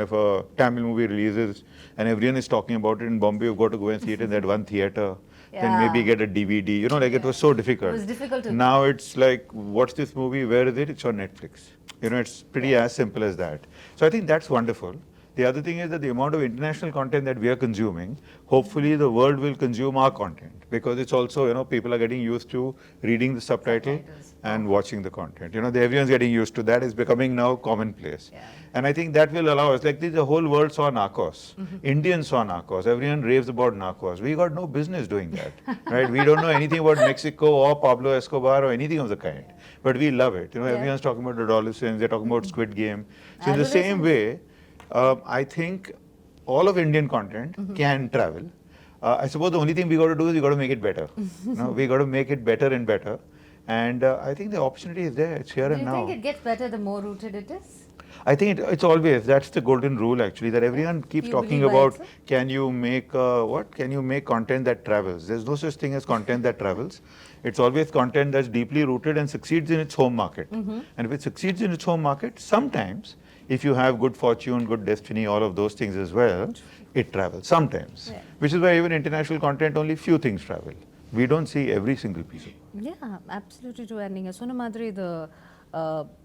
if a Tamil movie releases and everyone is talking about it in Bombay, you've got to go and see it in that one theatre. Then maybe get a DVD. You know, like it was so difficult. It was difficult to... Now it's like, what's this movie? Where is it? It's on Netflix. You know, it's pretty as simple as that. So I think that's wonderful. The other thing is that the amount of international content that we are consuming, hopefully the world will consume our content, because it's also, you know, people are getting used to reading the subtitle and watching the content. You know, everyone's getting used to that. It's becoming now commonplace. Yeah. And I think that will allow us, like the whole world saw Narcos. Indians saw Narcos. Everyone raves about Narcos. We got no business doing that, right? We don't know anything about Mexico or Pablo Escobar or anything of the kind. But we love it. You know, everyone's talking about adolescents. They're talking about Squid Game. So in the same way, I think all of Indian content can travel. I suppose the only thing we got to do is we got to make it better. You know, we got to make it better and better. And I think the opportunity is there. It's here and now. Do you think it gets better the more rooted it is? I think it's always, that's the golden rule actually, that everyone keeps talking about, can you make Can you make content that travels? There's no such thing as content that travels. It's always content that's deeply rooted and succeeds in its home market. And if it succeeds in its home market, sometimes, if you have good fortune, good destiny, all of those things as well, it travels sometimes. Yeah. Which is why even international content, only few things travel. We don't see every single piece of it. Yeah, absolutely true. And Sona Madri, the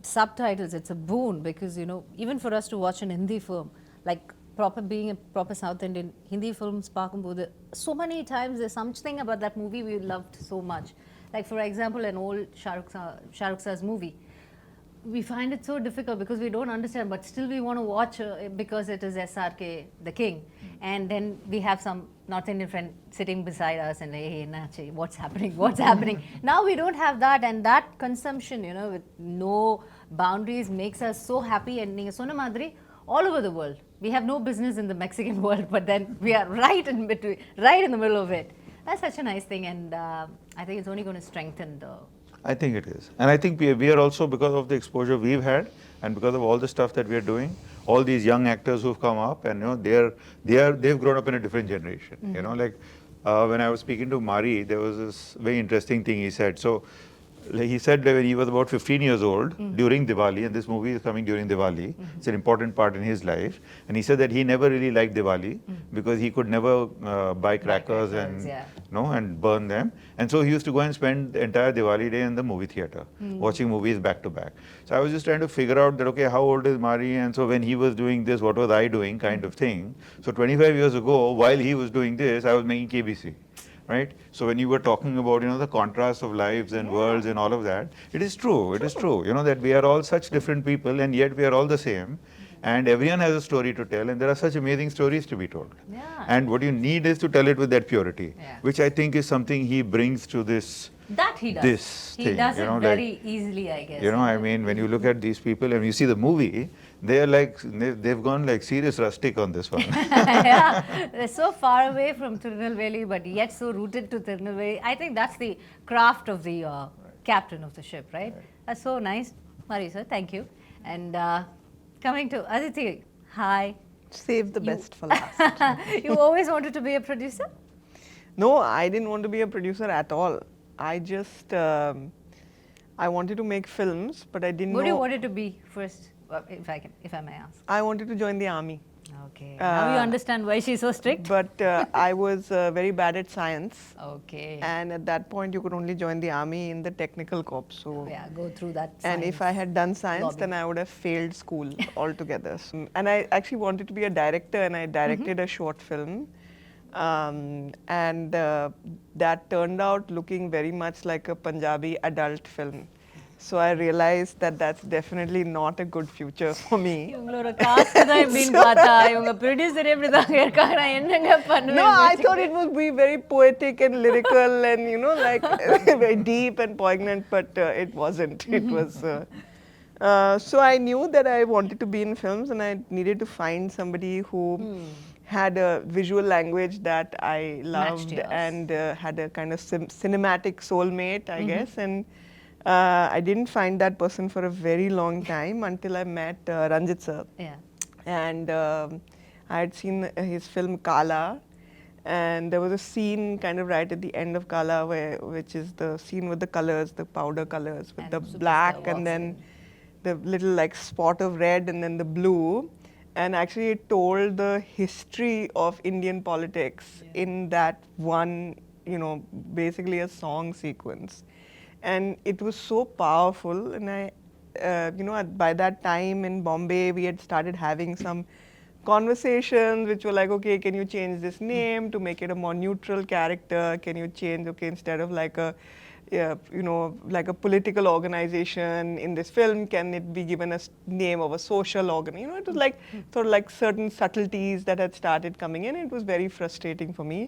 subtitles, it's a boon, because, you know, even for us to watch an Hindi film, like being a proper South Indian, Hindi films, so many times there's something about that movie we loved so much. Like, for example, an old Shah Rukh Sir's movie. We find it so difficult because we don't understand, but still we want to watch because it is SRK, the king. And then we have some North Indian friend sitting beside us and like, hey, Nachi, what's happening? What's happening? Now we don't have that, and that consumption, you know, with no boundaries makes us so happy. And Sona Madri, all over the world. We have no business in the Mexican world, but then we are right in between, right in the middle of it. That's such a nice thing, and I think it's only going to strengthen the... I think it is. And I think we are also, because of the exposure we've had and because of all the stuff that we are doing, all these young actors who've come up, and, you know, they've grown up in a different generation. You know, like when I was speaking to Mari, there was this very interesting thing he said. So he said that when he was about 15 years old during Diwali, and this movie is coming during Diwali, it's an important part in his life, and he said that he never really liked Diwali because he could never buy crackers and and burn them, and so he used to go and spend the entire Diwali day in the movie theatre watching movies back to back. So I was just trying to figure out that, okay, how old is Mari, and so when he was doing this, what was I doing, kind of thing. So 25 years ago, while he was doing this, I was making KBC. Right? So when you were talking about, you know, the contrast of lives and worlds and all of that, it is true, it is true, you know, that we are all such different people and yet we are all the same, and everyone has a story to tell, and there are such amazing stories to be told. Yeah. And what you need is to tell it with that purity, which I think is something he brings to this. That he does. This he thing, does you know, it very easily, I guess. You know, I mean, when you look at these people and you see the movie, they are like, they've gone like serious rustic on this one. Yeah, they're so far away from Tirunelveli, but yet so rooted to Tirunelveli. I think that's the craft of the captain of the ship, right? That's so nice. Marisa, thank you. And coming to Aditi, hi. Save the best for last. You always wanted to be a producer? No, I didn't want to be a producer at all. I just, I wanted to make films, but I didn't know. What do you wanted to be first, if I may ask? I wanted to join the army. Okay. Now you understand why she's so strict? But I was very bad at science. Okay. And at that point, you could only join the army in the technical corps. So yeah, go through that. And if I had done science, then I would have failed school altogether. And I actually wanted to be a director, and I directed a short film. And that turned out looking very much like a Punjabi adult film. So I realized that that's definitely not a good future for me. இவங்களோட cost தான் எப்படின்னு பார்த்தா இவங்க producer எப்படி தாங்க இருக்காங்க நான் என்னங்க பண்ணுவேன் No, I thought it would be very poetic and lyrical and, you know, like very deep and poignant, but it wasn't. It was. So I knew that I wanted to be in films and I needed to find somebody who had a visual language that I loved yours. and had a kind of cinematic soulmate, I guess. And I didn't find that person for a very long time until I met Ranjit sir. Yeah. And I had seen his film Kala, and there was a scene kind of right at the end of Kala which is the scene with the colors, the powder colors, with And the superstar black walks and then the little like spot of red and then the blue. And actually it told the history of Indian politics in that one, you know, basically a song sequence. And it was so powerful, and I, you know, by that time in Bombay, we had started having some conversations which were like, okay, can you change this name to make it a more neutral character? Can you change, okay, instead of like a, you know, like a political organization in this film, can it be given a name of a social organ? You know, it was like sort of like certain subtleties that had started coming in. It was very frustrating for me.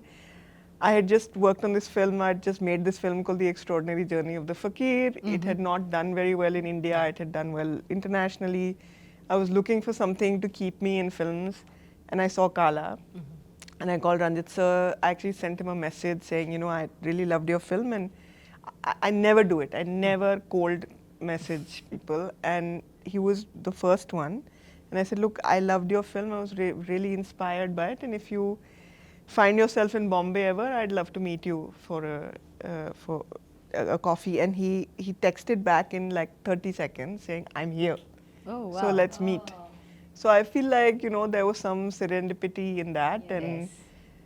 I had just worked on this film. I had just made this film called The Extraordinary Journey of the Fakir. It had not done very well in India. It had done well internationally. I was looking for something to keep me in films, and I saw Kala. And I called Ranjit sir. I actually sent him a message saying, you know, I really loved your film, and I never do it. I never cold message people, and he was the first one. And I said, look, I loved your film. I was really inspired by it, and if you find yourself in Bombay ever, I'd love to meet you for a coffee. And he texted back in like 30 seconds saying, I'm here. Oh, wow. So let's meet. So I feel like, you know, there was some serendipity in that. And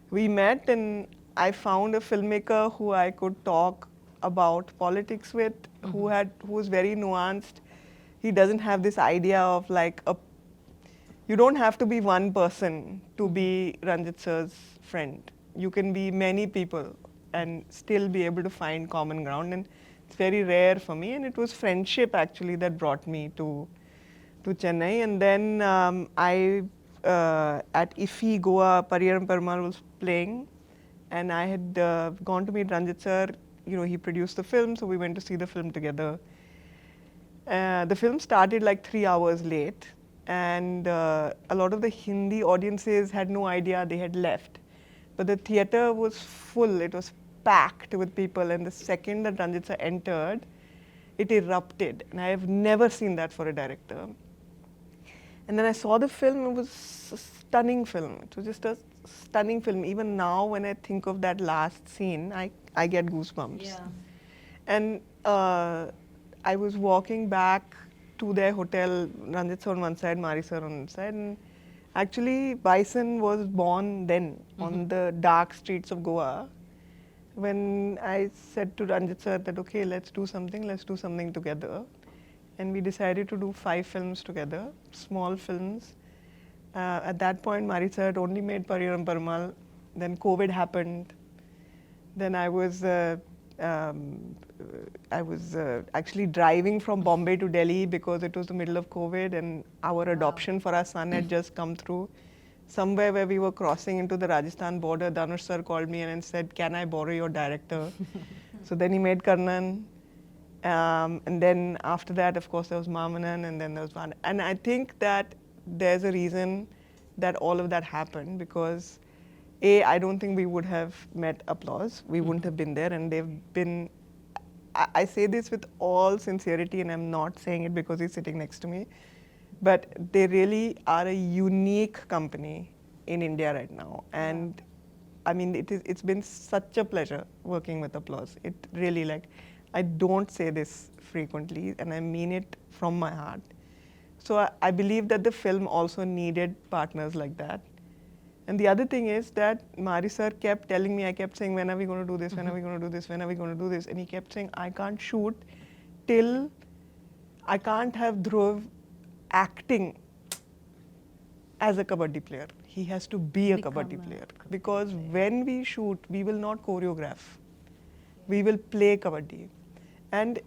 we met, and I found a filmmaker who I could talk about politics with, who was very nuanced. He doesn't have this idea of like you don't have to be one person to be Ranjit sir's friend. You can be many people and still be able to find common ground, and it's very rare for me. And it was friendship actually that brought me to Chennai. And then at IFFI Goa, Pariyaram Perumal was playing, and I had gone to meet Ranjit sir. You know, he produced the film, so we went to see the film together. The film started like 3 hours late, and a lot of the Hindi audiences had no idea they had left. But the theatre was full, it was packed with people, and the second that Ranjit sir entered, it erupted. And I have never seen that for a director. And then I saw the film, it was a stunning film. It was just a stunning film. Even now, when I think of that last scene, I get goosebumps. Yeah. And I was walking back to their hotel, Ranjit sir on one side, Mari sir on one side. And actually, Bison was born then on the dark streets of Goa. When I said to Ranjit sir that, okay, let's do something together. And we decided to do 5 films together, small films. At that point, Mari sir had only made Pariyaram Perumal. Then COVID happened. Then I was actually driving from Bombay to Delhi because it was the middle of COVID, and our adoption for our son had just come through. Somewhere where we were crossing into the Rajasthan border, Dhanush sir called me and said, can I borrow your director? So then he made Karnan. And then after that, of course, there was Mamanan, and then there was Van. And I think that there's a reason that all of that happened, because I don't think we would have met Applause. We wouldn't have been there, and they've been, I say this with all sincerity, and I'm not saying it because he's sitting next to me, but they really are a unique company in India right now. And I mean, it's been such a pleasure working with Applause. It really, like, I don't say this frequently, and I mean it from my heart. So I believe that the film also needed partners like that. And the other thing is that Mari sir kept telling me, I kept saying, when are we going to do this? When are we going to do this? When are we going to do this? And he kept saying, I can't shoot till I can't have Dhruv acting as a kabaddi player. He has to be a kabaddi player. Because when we shoot, we will not choreograph. We will play kabaddi. And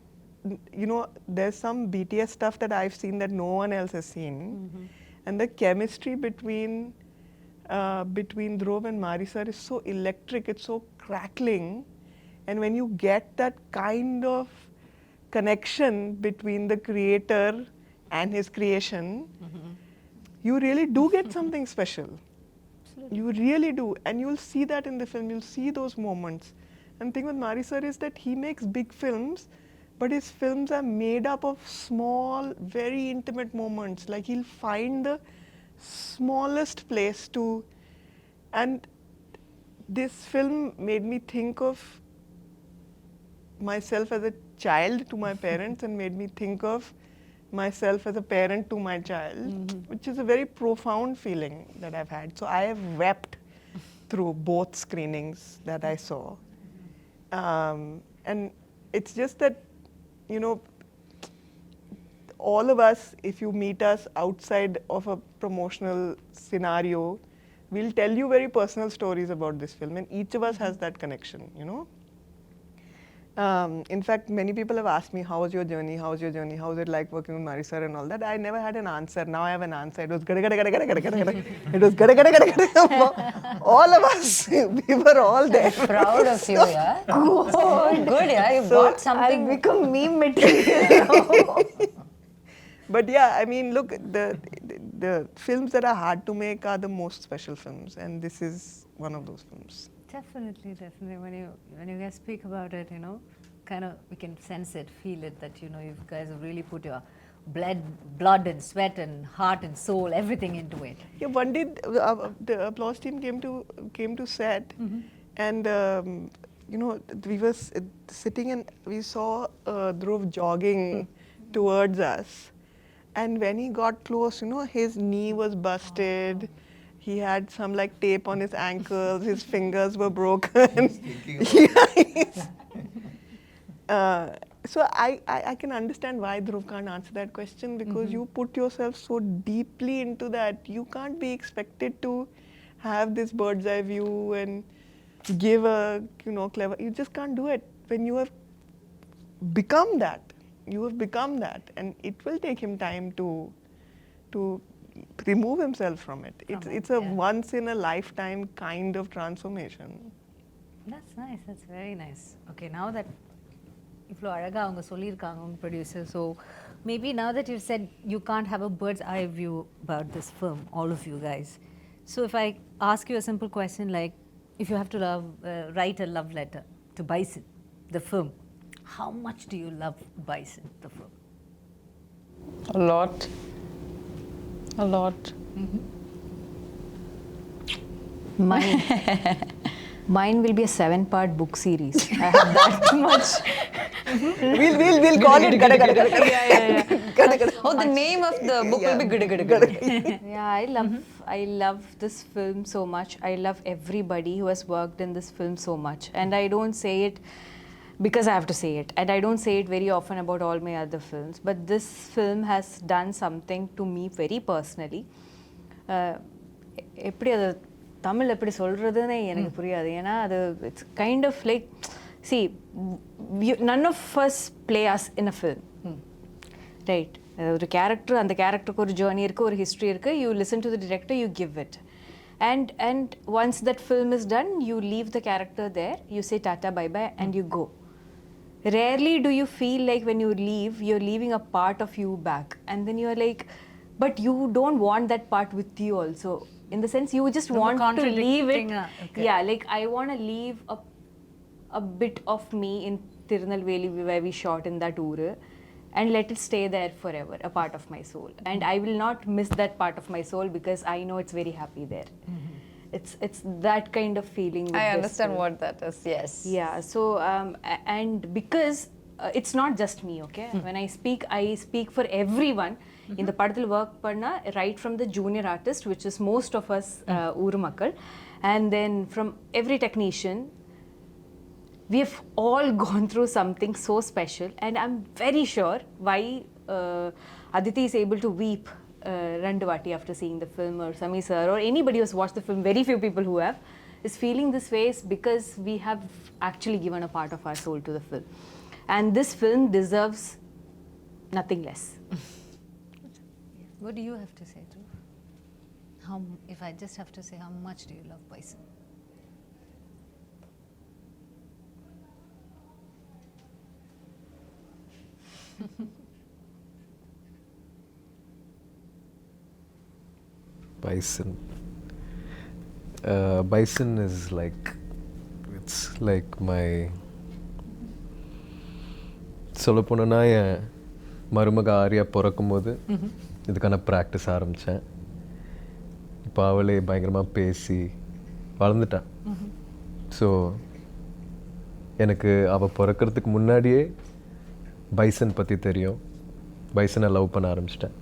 you know, there's some BTS stuff that I've seen that no one else has seen. And the chemistry between Dhruv and Mari sir is so electric, it's so crackling. And when you get that kind of connection between the creator and his creation, you really do get something special. You really do. And you'll see that in the film, you'll see those moments. And the thing with Mari sir is that he makes big films, but his films are made up of small, very intimate moments. Like he'll find the smallest place to, and this film made me think of myself as a child to my parents and made me think of myself as a parent to my child, which is a very profound feeling that I've had. So I have wept through both screenings that I saw. And it's just that, you know, all of us, if you meet us outside of a promotional scenario, we'll tell you very personal stories about this film, and each of us has that connection, you know. In fact, many people have asked me, how was your journey? How was your journey? How was it like working with Mari sir and all that? I never had an answer. Now I have an answer. It was gada gada gada gada gada gada gada. It was gada gada gada gada. All of us, we were all there. Proud of you, yeah. Oh, good, yeah. You got something. I've become meme material. But yeah, I mean, look, the films that are hard to make are the most special films, and this is one of those films. Definitely, definitely. When you guys speak about it, you know, kind of we can sense it, feel it, that, you know, you guys have really put your blood and sweat and heart and soul, everything into it. Yeah, one day the applause team came to set, and you know, we were sitting and we saw Dhruv jogging towards us, and when he got close, you know, his knee was busted. He had some like tape on his ankles, his fingers were broken. So I can understand why Dhruv can't answer that question, because you put yourself so deeply into that. You can't be expected to have this bird's eye view and give a, you know, clever, you just can't do it. When you have become that, and it will take him time to remove himself from it. It's a once in a lifetime kind of transformation. That's nice. That's very nice. Okay, now that இவ்வளோ அழகாக அவங்க சொல்லியிருக்காங்க உங்கள் producer, so maybe now that you've said you can't have a bird's eye view about this film, all of you guys. So if I ask you a simple question like, if you have to write a love letter to Bison, the film, how much do you love Bison, the film? A lot. A lot. Mine will be a 7-part book series. I have that much. We'll call it gada gada gada. Oh, the name of the book will be gada gada gada. Yeah, I love this film so much. I love everybody who has worked in this film so much. And I don't say it because I have to say it. And I don't say it very often about all my other films. But this film has done something to me very personally. எப்படி அது தமிழ் எப்படி சொல்கிறதுன்னு எனக்கு புரியாது. ஏன்னா அது it's kind of like, see, none of us play us in a film. Right. ஒரு character, அந்த கேரக்டருக்கு ஒரு ஜேர்னி இருக்குது, ஒரு ஹிஸ்ட்ரி இருக்குது. You listen to the director, you give it. And once that film is done, you leave the character there, you say tata bye bye and you go. Rarely do you feel like when you leave, you're leaving a part of you back. And then you're like, but you don't want that part with you also. In the sense, you just want to leave it. Okay. Yeah, like I want to leave a bit of me in Tirunelveli where we shot in that uru, and let it stay there forever, a part of my soul. And I will not miss that part of my soul because I know it's very happy there. It's that kind of feeling with I this understand film. what that is, yes. Yeah, so and because it's not just me, okay? When I speak for everyone. In the படத்தில் work பண்ண, right from the junior artist, which is most of us ஊர் மக்கள், and then from every technician, we have all gone through something so special. And I'm very sure why Aditi is able to weep rendu vaati after seeing the film, or Sami sir, or anybody who's watched the film, very few people who have, is feeling this way is because we have actually given a part of our soul to the film. and this film deserves nothing less. What do you have to say, Dhruv? If I just have to say, how much do you love Bison? Bison. Bison is like, it's like my சொல்ல போனோன்னா என் மருமக ஆரியா பிறக்கும்போது இதுக்கான practice ஆரம்பித்தேன். இப்போ அவளே பயங்கரமாக பேசி வளர்ந்துட்டான். ஸோ எனக்கு அவள் பிறக்கிறதுக்கு முன்னாடியே பைசன் பற்றி தெரியும். பைசனை லவ் பண்ண ஆரம்பிச்சிட்டேன்.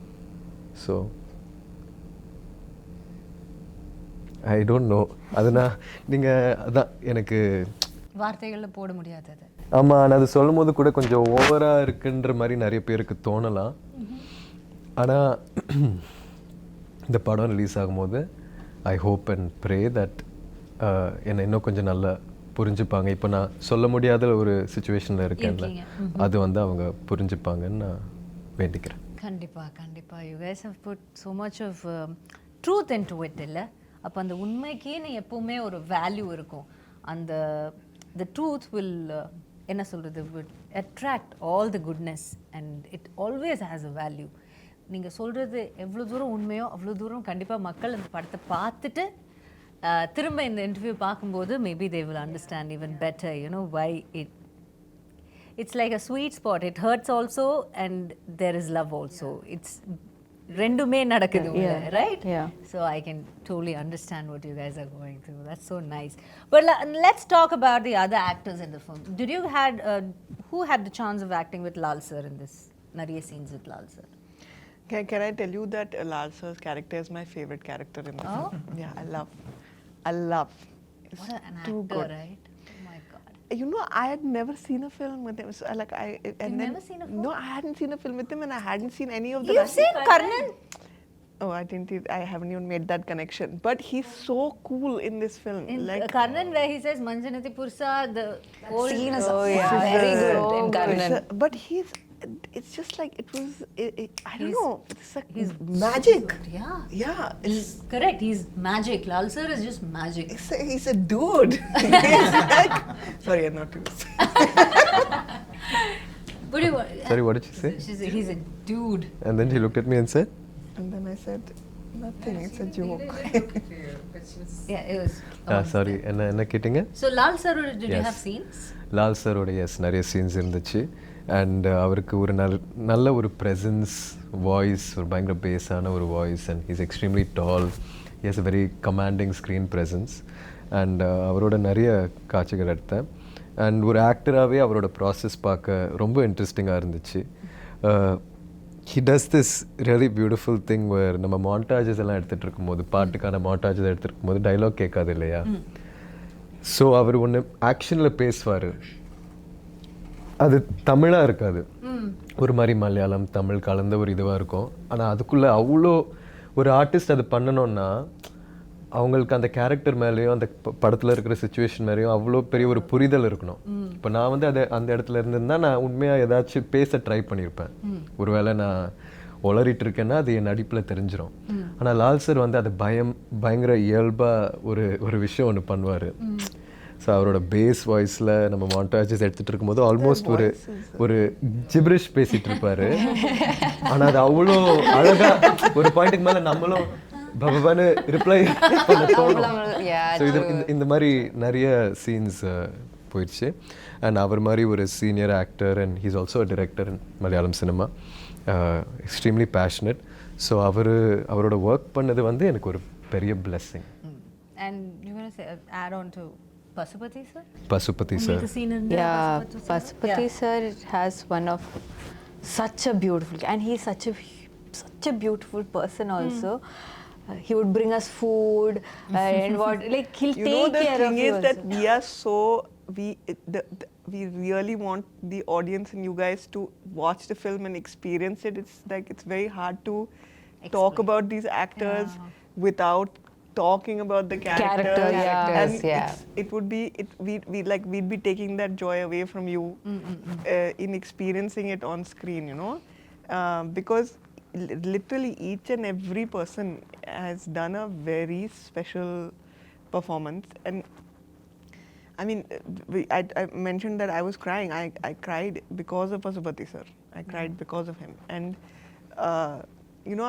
So I don't know. அதுனா நீங்கள் அதான் எனக்கு வார்த்தைகளில் போட முடியாது அது. ஆமாம், நான் அது சொல்லும் போது கூட கொஞ்சம் ஓவராக இருக்குன்ற மாதிரி நிறைய பேருக்கு தோணலாம். ஆனால் இந்த படம் ரிலீஸ் ஆகும்போது I hope and pray that என்னை இன்னும் கொஞ்சம் நல்லா புரிஞ்சுப்பாங்க. இப்போ நான் சொல்ல முடியாத ஒரு சுச்சுவேஷனில் இருக்கேன்ல, அது வந்து அவங்க புரிஞ்சுப்பாங்கன்னு நான் வேண்டிக்கிறேன். கண்டிப்பாக கண்டிப்பாக. You guys have put so much of truth into it இல்லை? அப்போ அந்த உண்மைக்குன்னு எப்போவுமே ஒரு வேல்யூ இருக்கும். அந்த the truth will என்ன சொல்கிறது, would attract all the goodness and it always has a value. நீங்கள் சொல்கிறது எவ்வளோ தூரம் உண்மையோ அவ்வளோ தூரம் கண்டிப்பாக மக்கள் அந்த படத்தை பார்த்துட்டு திரும்ப இந்த இன்டர்வியூ பார்க்கும்போது maybe they will understand even better, you know, why it's like a sweet spot. It hurts also and there is love also. It's ரெண்டுமே நடக்குது, right? Yeah. So I can totally understand what you guys are going through. That's so nice. But let's talk about the other actors in the film. Did you who had the chance of acting with Lal sir in this? Nariya scenes with Lal sir. Can I tell you that Lal sir's character is my favorite character in the film? Yeah, I love. It's What an too actor, good. right? Oh my God. You know, I had never seen a film with him. So, never seen a film? No, I hadn't seen a film with him, and I hadn't seen any of the. You've seen Karnan? Oh, I haven't even made that connection. But he's so cool in this film. In like Karnan, where he says Manjanati Pursa, the whole scene is yeah. very good in Karnan. But it's just like it was. I don't know. It's like magic. Yeah. Yeah. He's correct. He's magic. Lal sir is just magic. He's a dude. He's like, sorry, I'm not used. Sorry, what did she say? He's a dude. And then she looked at me and said, And then I said, nothing, it's a joke. Yeah, it was. sorry, என்ன கேட்டிங்க? So Lal sir, did you Yes. have scenes? Lal சரோட நிறைய scenes இருந்துச்சு. And அவருக்கு ஒரு நல்ல ஒரு presence, voice, ஒரு பயங்கர பேஸான ஒரு voice. And he's extremely tall. He has a very commanding screen presence. And அவரோட நிறைய காட்சிகள் எடுத்தேன். அண்ட் ஒரு ஆக்டராகவே அவரோட ப்ராசஸ் பார்க்க ரொம்ப இன்ட்ரெஸ்டிங்காக இருந்துச்சு. He does this really beautiful thing where நம்ம மாண்டாஜஸ் எல்லாம் எடுத்துகிட்டு இருக்கும்போது, பாட்டுக்கான மாண்டாஜஸ் எடுத்துகிட்டு இருக்கும்போது டைலாக் கேட்காது இல்லையா? ஸோ அவர் ஒன்று ஆக்ஷனில் பேசுவார், அது தமிழாக இருக்காது, ஒரு மாதிரி மலையாளம் தமிழ் கலந்த ஒரு இதுவாக இருக்கும். ஆனால் அதுக்குள்ளே அவ்வளோ ஒரு ஆர்டிஸ்ட் அது பண்ணணுன்னா அவங்களுக்கு அந்த கேரக்டர் மேலேயும் அந்த படத்தில் இருக்கிற சுச்சுவேஷன் மேலேயும் அவ்வளோ பெரிய ஒரு புரிதல் இருக்கணும். இப்போ நான் வந்து அந்த இடத்துல இருந்திருந்தால் நான் உண்மையாக ஏதாச்சும் பேச ட்ரை பண்ணியிருப்பேன். ஒருவேளை நான் உளறிட்டு இருக்கேன்னா அது என் நடிப்பில் தெரிஞ்சிடும். ஆனால் லால் சார் வந்து அது பயங்கர இயல்பாக ஒரு விஷயம் ஒன்று பண்ணுவார். ஸோ அவரோட பேஸ் வாய்ஸில் நம்ம மாண்டாஜஸ் எடுத்துகிட்டு இருக்கும்போது ஆல்மோஸ்ட் ஒரு ஜிப்ரிஷ் பேசிகிட்டு இருப்பார். ஆனால் அது அவ்வளோ அழகாக ஒரு பாயிண்ட்டுக்கு மேலே நம்மளும் பபான்னு ரிப்ளை பண்ண தோணும். ஸோ இந்த மாதிரி நிறைய சீன்ஸ் போயிடுச்சு. அண்ட் அவர் மாதிரி ஒரு senior actor and he's also a director in Malayalam cinema, extremely passionate. So அவரோட ஒர்க் பண்ணது வந்து எனக்கு ஒரு பெரிய blessing. And you want to say add on to Pasupati sir? Pasupati sir. Yeah, Pasupati sir has one of such a beautiful, and he's such a beautiful person also. He would bring us food and what, like he'll take care of you. The thing is that we are so we really want the audience and you guys to watch the film and experience it. It's like it's very hard to talk about these actors without talking about the characters, Characters, and yeah. it would be we'd be taking that joy away from you in experiencing it on screen, you know, because literally each and every person has done a very special performance. And I mean, I mentioned that I was crying. I cried because of Pasupati sir. I cried because of him. And you know,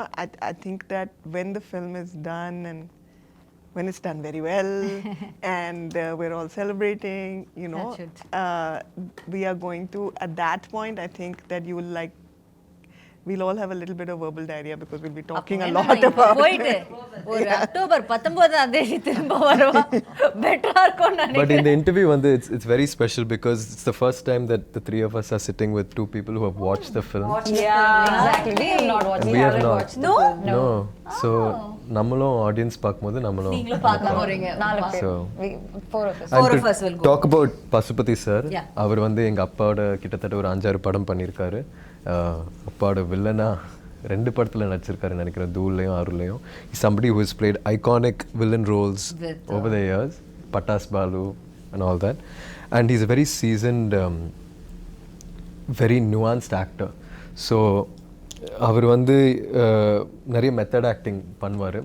I think that when the film is done and when it's done very well and we're all celebrating, you know, we are going to, at that point, I think that you will like, we'll all have a little bit of verbal diarrhea because we'll be talking a lot about போயிட்டு ஒரு October 19ஆம் தேதி திரும்ப வருவா பெட்டரா இருக்கும் But நினைக்கிறேன். in the interview, it's very special because it's the first time that the three of us are sitting with two people who have watched the film. Exactly. We have not watched. We have not. watched. No. So நம்மளும் audience பார்க்கும்போது நம்மளும் நீங்களும் பார்க்க போறீங்க. 4 பேர். So Four of us. Four And of to us will go. talk about Pasupathi sir, Yeah. அவர் வந்து எங்க அப்பாவோட கிட்டத்தட்ட ஒரு 5-6 படம் பண்ணியிருக்காரு. அப்பாவோட வில்லனா 2 படத்துல நடிச்சிருக்காரு நினைக்கிறேன், தூள்லையும் ஆறுலையும். Somebody who has played iconic villain roles over the years, Patas Balu and all that, and he's a very seasoned, very nuanced actor. So அவர் வந்து நிறைய மெத்தட் ஆக்டிங் பண்ணுவார்.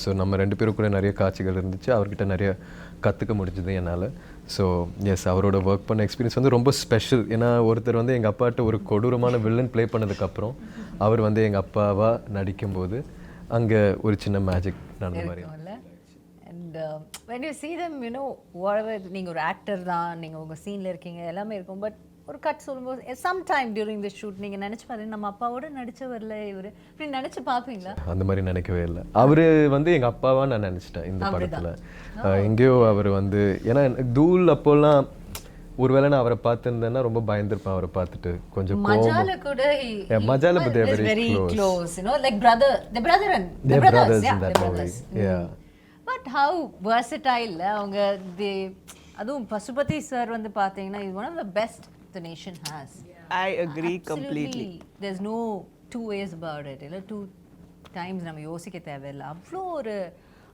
ஸோ நம்ம 2 பேரும் கூட நிறைய காட்சிகள் இருந்துச்சு, அவர்கிட்ட நிறைய கற்றுக்க முடிஞ்சது என்னால். ஸோ எஸ், அவரோட ஒர்க் பண்ண எக்ஸ்பீரியன்ஸ் வந்து ரொம்ப ஸ்பெஷல். ஏன்னா ஒருத்தர் வந்து எங்கள் அப்பாட்ட ஒரு கொடூரமான வில்லன் ப்ளே பண்ணதுக்கப்புறம் அவர் வந்து எங்கள் அப்பாவாக நடிக்கும்போது அங்கே ஒரு சின்ன மேஜிக் நடந்த மாதிரி. And when you see them, you know, whatever, நீங்கள் ஒரு ஆக்டர் தான், நீங்கள் உங்கள் சீனில் இருக்கீங்க, எல்லாமே இருக்கும். பட் ஒரு கட் சொல்லும்போது சம்டைம் டியூரிங் தி ஷூட் நீங்கள் நினச்சி பாருங்க, நம்ம அப்பாவோட நடிச்சவர்ல இவர் இப்படி நினச்சி பார்ப்பீங்களா? அந்த மாதிரி நினைக்கவே இல்லை. அவர் வந்து எங்கள் அப்பாவாக நான் நினச்சிட்டேன் இந்த படத்தில். எங்கேயோ அவர் வந்து, ஏன்னா தூள் அப்போல்லாம் ஒருவேளை நான் அவரை பார்த்துருந்தேன்னா ரொம்ப பயந்துருப்பேன். அவரை பார்த்துட்டு கொஞ்சம் மஜால கூட மஜால but they are very very close, you know, like the brother and they're brothers in that brothers. movie. Yeah. But how versatile அவங்க அதுவும் பசுபதி சார் வந்து பார்த்தீங்கன்னா is one of the best the nation has. I agree completely. There's no two ways about it. இல்ல two times நம்ம யோசிக்க தேவையில்லை. அவ்வளோ ஒரு,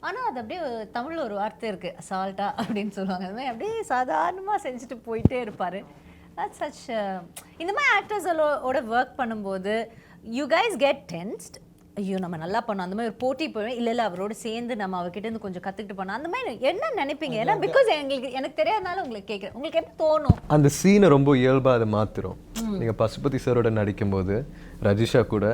ஆனால் அது அப்படியே தமிழில் ஒரு வார்த்தை இருக்குது, அசால்ட்டா அப்படின்னு சொல்லுவாங்க. அது மாதிரி அப்படியே சாதாரணமாக செஞ்சுட்டு போயிட்டே இருப்பார். That's such இந்த மாதிரி ஆக்டர்ஸோட ஒர்க் பண்ணும்போது you guys get tensed. ஐயோ நம்ம நல்லா பண்ணோம், அந்த மாதிரி ஒரு போட்டி போய் இல்லை அவரோட சேர்ந்து நம்ம அவர்கிட்ட கொஞ்சம் கற்றுக்கிட்டு பண்ணோம், அந்த மாதிரி என்ன நினைப்பீங்க? ஏன்னா பிகாஸ் எனக்கு தெரியாதனால உங்களுக்கு கேட்குறேன், உங்களுக்கு எப்படி தோணும்? அந்த சீனை ரொம்ப இயல்பாக அதை மாற்றுறோம். நீங்கள் பசுபதி சாரோட நடிக்கும்போது ரஜிஷா கூட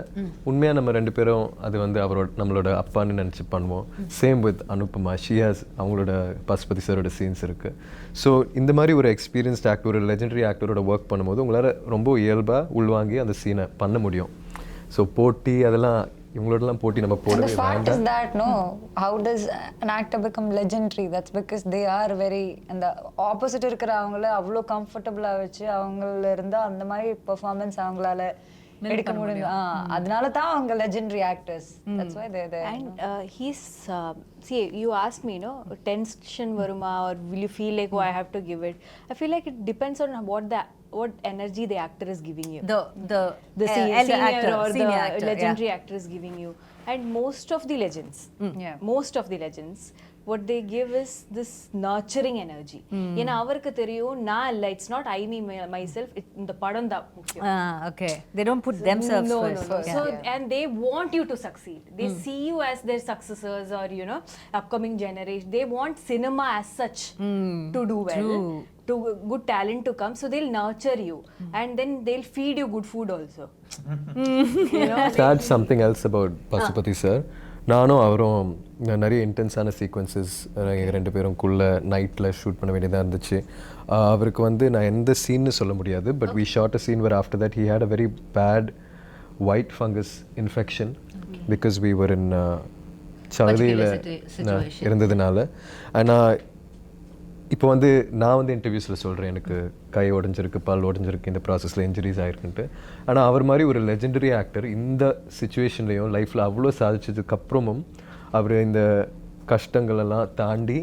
உண்மையாக நம்ம 2 பேரும் அது வந்து அவரோட நம்மளோட அப்பான்னு நினச்சி பண்ணுவோம். சேம் வித் அனுபமா, ஷியாஸ், அவங்களோட பசுபதி சாரோட சீன்ஸ் இருக்குது. ஸோ இந்த மாதிரி ஒரு எக்ஸ்பீரியன்ஸ்ட் ஆக்டர், ஒரு லெஜெண்டரி ஆக்டரோட ஒர்க் பண்ணும்போது உங்களால் ரொம்ப இயல்பாக உள்வாங்கி அந்த சீனை பண்ண முடியும். ஸோ போட்டி அதெல்லாம் இவங்களோடலாம் போட்டி நம்ம போடவே The fact வேண்டாம். is that, no, how does an actor become legendary? That's because they are very, and the opposite இருக்கிற அவங்கள அவ்வளோ கம்ஃபர்டபுளாக வச்சு அவங்கள இருந்தால் அந்த மாதிரி பெர்ஃபார்மன்ஸ் அவங்களால எடுக்க முடியும். அதனால தான் அவங்க legendary actors. That's why they're there. And he's see, you asked me, you know, tension varuma or will you feel like, oh, I have to give it? I feel like it depends on what energy the actor is giving you. The senior actor or the legendary actor is giving you. And most of the legends, what they give is this nurturing energy. ஏன்னா அவருக்கு தெரியும் நான் இல்லை, it's not I me myself, இந்த படம் தான் முக்கியம். Okay, they don't put themselves first. No. So and they want you to succeed. They see you as their successors or, you know, upcoming generation. They want cinema as such to do well. To good talent to come, so they'll nurture you and then they'll feed you good food also. You know, That's something else about Pasupathi sir. நானும் அவரும் நிறைய இன்டென்ஸான sequences எங்கள் 2 பேரும்குள்ளே நைட்டில் shoot பண்ண வேண்டியதாக இருந்துச்சு. அவருக்கு வந்து நான் எந்த சீன்னு சொல்ல முடியாது, but we shot a scene where after that he had a very bad white fungus infection because we were in சளியில் இருந்ததுனால. ஆனால் இப்போ வந்து நான் வந்து இன்டர்வியூஸில் சொல்கிறேன் எனக்கு கை உடஞ்சிருக்கு, பல் உடஞ்சிருக்கு, இந்த ப்ராசஸில் இன்ஜுரிஸ் ஆகிருக்குன்ட்டு. ஆனால் அவர் மாதிரி ஒரு லெஜெண்டரி ஆக்டர் இந்த சுச்சுவேஷன்லேயும் லைஃப்பில் அவ்வளோ சாதிச்சதுக்கப்புறமும் அவர் இந்த கஷ்டங்களெல்லாம் தாண்டி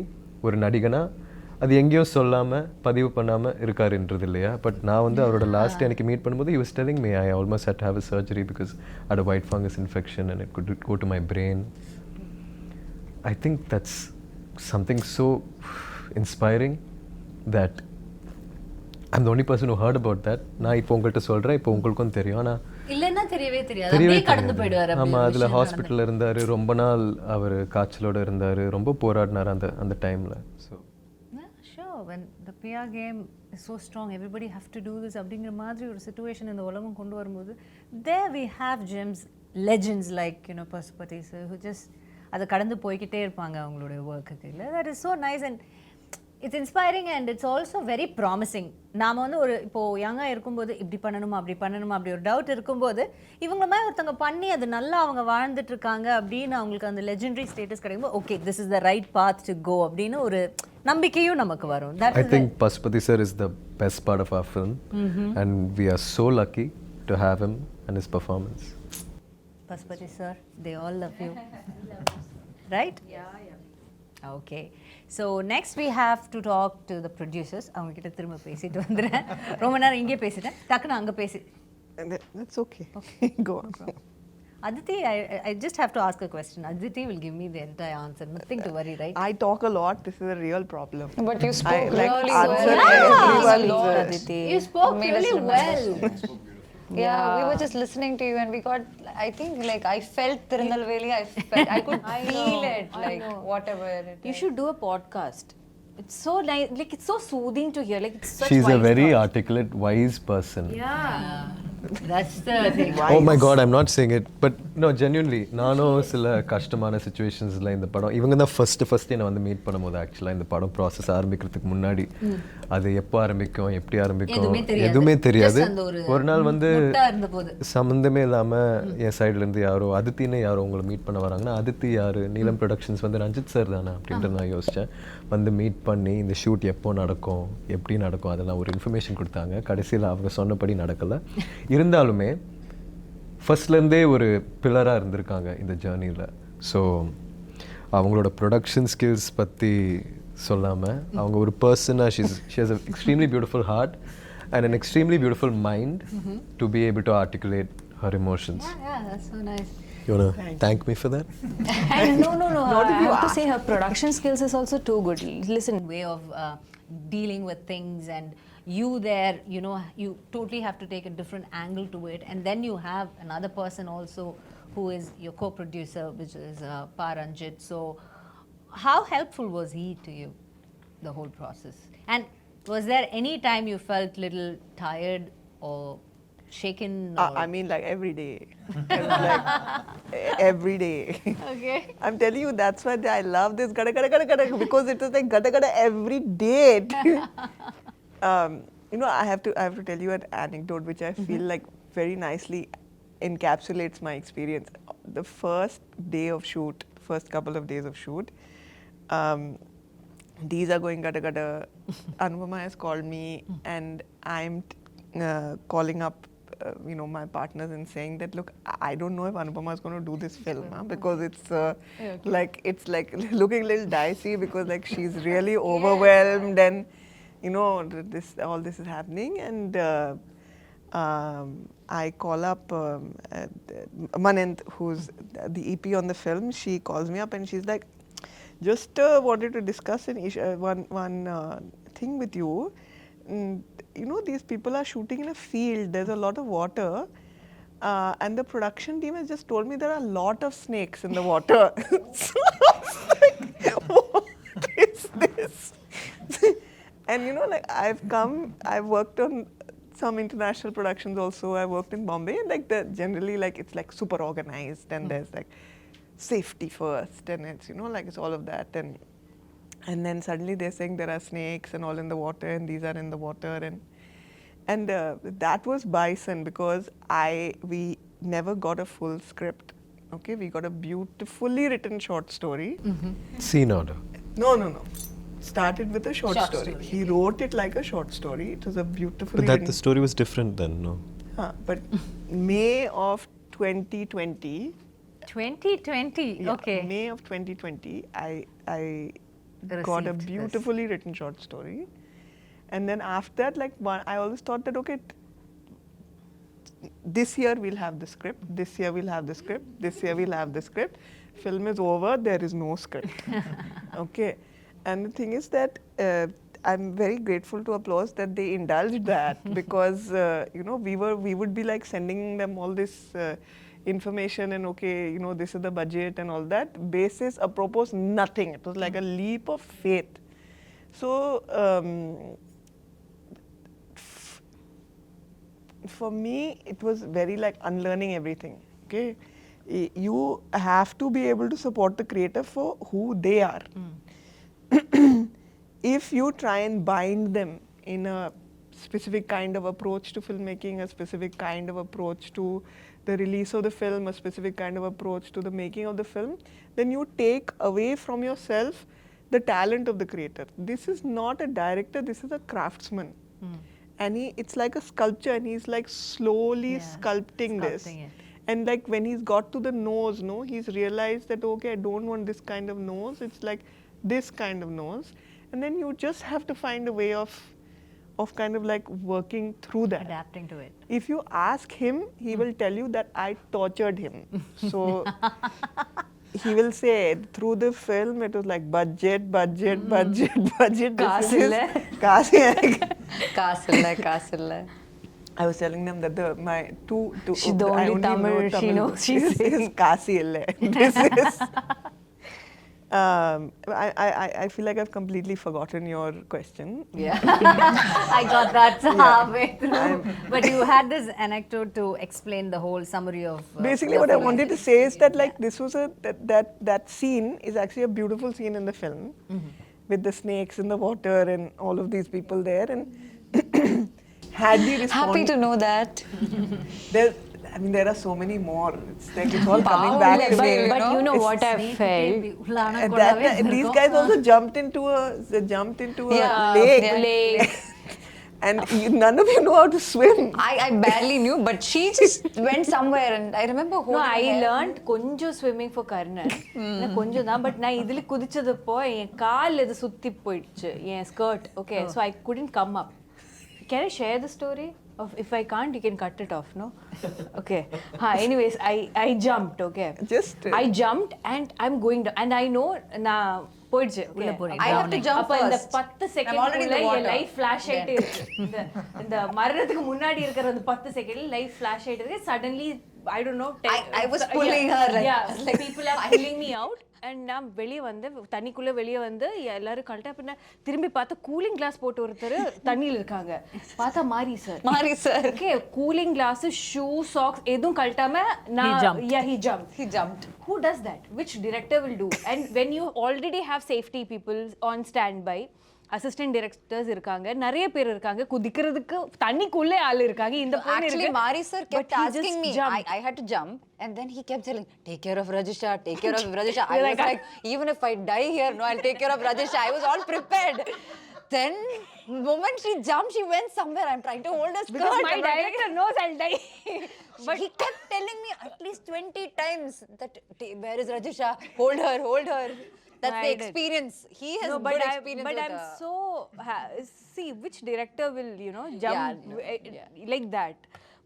ஒரு நடிகனாக அது எங்கேயும் சொல்லாமல் பதிவு பண்ணாமல் இருக்காருன்றது இல்லையா. பட் நான் வந்து அவரோட லாஸ்ட் எனக்கு மீட் பண்ணும்போது he was telling me I almost had to have a surgery because I had a white fungus infection and it could go to my brain. I think that's something so inspiring that I'm the only person who heard about that. நான் இப்போ உங்கள்கிட்ட சொல்கிறேன், இப்போ உங்களுக்கும் தெரியும். ஆனால் இல்லைன்னா தெரியவே தெரியாது, அப்படியே கடந்து போயிடுவார். ஆமாம், அதில் ஹாஸ்பிட்டலில் இருந்தார், ரொம்ப நாள் அவர் காய்ச்சலோடு இருந்தார், ரொம்ப போராடினார் அந்த டைமில். So sure, when the PR game is so strong, everybody have to do this அப்படிங்கிற மாதிரி ஒரு சுச்சுவேஷன் இந்த உலகம் கொண்டு வரும்போது, there we have gems, legends like Pasupati sir, who just அதை கடந்து போய்கிட்டே இருப்பாங்க அவங்களுடைய ஒர்க்குக்கு. இல்லை, that is so nice and it's inspiring and it's also very promising. நாம் வந்து ஒரு இப்போது யங்காக இருக்கும்போது இப்படி பண்ணணுமா அப்படி பண்ணணுமா அப்படி ஒரு டவுட் இருக்கும்போது இவங்கள மாதிரி ஒருத்தவங்க பண்ணி அது நல்லா அவங்க வாழ்ந்துட்டு இருக்காங்க அப்படின்னு அவங்களுக்கு அந்த லெஜெண்டரி ஸ்டேட்டஸ் கிடைக்கும்போது okay, this is the right path to go அப்படின்னு ஒரு நம்பிக்கையும் நமக்கு வரும். I think Pasupati sir is the best part of our film and we are so lucky to have him and his performance. Pasupati sir, they all love you. Right? Yeah. Okay. So next we have to talk to the producers. அவங்க கிட்ட திரும்ப பேசிட்டு வந்துறேன். ரொம்ப நேரம் இங்கே பேசிட்டேன், டக்குன்னு அங்கே பேசி. That's okay. Go on. Aditi, I just have to ask a question. Aditi will give me the entire answer. Nothing to worry, right? I talk a lot. This is a real problem. But you spoke really answer well. everyone's, Aditi. You spoke Made us really remember. well. Yeah, we were just listening to you and we got, I think like I felt Tirunelveli, I could feel it, like whatever it is. You should do a podcast. It's so nice, like it's so soothing to hear, like it's such She's a wise very thoughts. articulate, wise person. Yeah. That's the thing. Oh my god, I'm not saying it, but no, genuinely நானும் சில கஷ்டமான சிச்சுவேஷன்ஸில் இந்த படம் இவங்க தான் first என்னை வந்து meet பண்ணும்போது ஆக்சுவலாக இந்த படம் ப்ராசஸ் ஆரம்பிக்கிறதுக்கு முன்னாடி அது எப்போ ஆரம்பிக்கும் எப்படி ஆரம்பிக்கும் எதுவுமே தெரியாது. ஒரு நாள் வந்து சம்மந்தமே இல்லாமல் என் சைட்லேருந்து யாரோ அதித்தின்னு யாரோ உங்களை மீட் பண்ண வராங்கன்னா, அதித்தி யார், நீலம் ப்ரொடக்ஷன்ஸ் வந்து ரஞ்சித் சார் தானே அப்படின்ட்டு நான் யோசித்தேன். வந்து மீட் பண்ணி இந்த ஷூட் எப்போ நடக்கும் எப்படி நடக்கும் அதெல்லாம் ஒரு இன்ஃபர்மேஷன் கொடுத்தாங்க. கடைசியில் அவங்க சொன்னபடி நடக்கலை. இருந்தாலுமே ஃபர்ஸ்ட்லேருந்தே ஒரு பில்லராக இருந்திருக்காங்க இந்த ஜேர்னியில். ஸோ அவங்களோட ப்ரொடக்ஷன் ஸ்கில்ஸ் பற்றி சொல்லாமல் அவங்க ஒரு பர்சனாக she has an extremely beautiful heart and an extremely beautiful mind to be able to articulate her emotions. Yeah, that's so nice. You want to thank me for that? No. I have to say her production skills is also too good. Listen, Way of dealing with things and you there, you totally have to take a different angle to it, and then you have another person also who is your co-producer, which is Paranjit. So how helpful was he to you, the whole process? And was there any time you felt little tired or shaken? Or I mean, like every day. I was like, every day. Okay. I'm telling you, that's why I love this gada gada gada gada, because it was like gada gada every day. I have to tell you an anecdote which I feel like very nicely encapsulates my experience. The first day of shoot, first couple of days of shoot, these are going gada gada. Anupama has called me and I'm calling up my partners and saying that, look, I don't know if Anupama is going to do this film, because it's it's like looking a little dicey, because like she's really overwhelmed and all this is happening. And I call up Manent, who's the EP on the film. She calls me up and she's like, just wanted to discuss one thing with you. These people are shooting in a field, there's a lot of water, and the production team has just told me there are a lot of snakes in the water. So I was like, what is this? And I've worked on some international productions also. I worked in Bombay, and like generally it's like super organized, and there's like safety first, and it's it's all of that, and then suddenly they're saying there are snakes and all in the water, and these are in the water, and that was Bison, because we never got a full script. Okay, we got a beautifully written short story. Scene order. No. Started with a short story. He wrote it like a short story. It was a beautifully But the story was different then, no? But May of 2020. 2020. Yeah, Okay. May of 2020, I got a Received beautifully written short story, and then after that, I always thought that, okay, this year we'll have the script, this year we'll have the script, this year we'll have the script. Film is over, there is no script. Okay. And the thing is that I'm very grateful to Applause that they indulged that because, you know, we would be like sending them all this information and okay, you know, this is the budget and all that. Basis, apropos, nothing. It was like a leap of faith. So, for me, it was very like unlearning everything. Okay, you have to be able to support the creator for who they are. If you try and bind them in a specific kind of approach to filmmaking, a specific kind of approach to the release of the film, a specific kind of approach to the making of the film, then you take away from yourself the talent of the creator. This is not a director, this is a craftsman. And it's like a sculpture and he's like slowly sculpting this. And like when he's got to the nose, no, he's realized that, okay, I don't want this kind of nose, it's like this kind of nose. And then you just have to find a way of kind of like working through that. Adapting to it. If you ask him, he will tell you that I tortured him. So he will say through the film it was like budget. Castle. I was telling them that my two She's the I only Tamil she knows. This is Kasi ille. This is I feel like I've completely forgotten your question. Yeah, I got that halfway through. But you had this anecdote to explain the whole summary of. Basically, what I wanted to say is that like this was that scene is actually a beautiful scene in the film, with the snakes in the water and all of these people there. And had he responded, Happy to know that. There are so many more. It's like it's all coming back to me. But you know what I felt? These guys also jumped into a lake. And none of you know how to swim. I barely knew, but she just went somewhere and I remember holding No, I her. learned konjo swimming for Karnan. Konjo da, but na idili kudichadappo en kaal edu sutti poiduchu en skirt. Okay, so I couldn't come up. Can I share the story? If I can't, you can cut it off, no? Okay. Anyways, I jumped, okay. I jumped and I'm going down. And I know, na poiduchu. Okay. I have to jump first. first. The 10 second your life flash ஆயிட்டே இருக்கு. இந்த மரணத்துக்கு முன்னாடி இருக்கிற அந்த 10 செகண்ட்ல life flash ஆயிட்டே இருக்கு. Suddenly, I don't know. I was pulling her. Like people are pulling me out. And நான் வெளியே வந்து தண்ணிக்குள்ளே வெளியே வந்து எல்லாரும் கழட்டா பின்ன திரும்பி பார்த்தா கூலிங் கிளாஸ் போட்டு ஒருத்தர் தண்ணியில் இருக்காங்க. பார்த்தா மாரி sir. Okay, cooling glass, shoe, socks எதுவும் கழட்டாம he jumped. Who does that? Which director will do? And when you already have safety people on standby, assistant directors இருக்காங்க, நிறைய பேர் இருக்காங்க, குதிக்கிறதுக்கு தண்ணிக்குள்ளே ஆள் இருக்காங்க. இந்த பொண்ணு Actually, இருக்கு. Mari sir kept But he asking just me. jumped. I had to jump, and then he kept telling, "Take care of Rajisha. Take care of Rajisha." I was like, even if I die here, no, I'll take care of Rajisha. I was all prepared. Then, the moment she jumped, she went somewhere. I'm trying to hold her skirt. Because my director knows I'll die. But he kept telling me at least 20 times that, where is Rajisha? Hold her. That's the experience. He has good experience. But I'm so see which director will jump like that.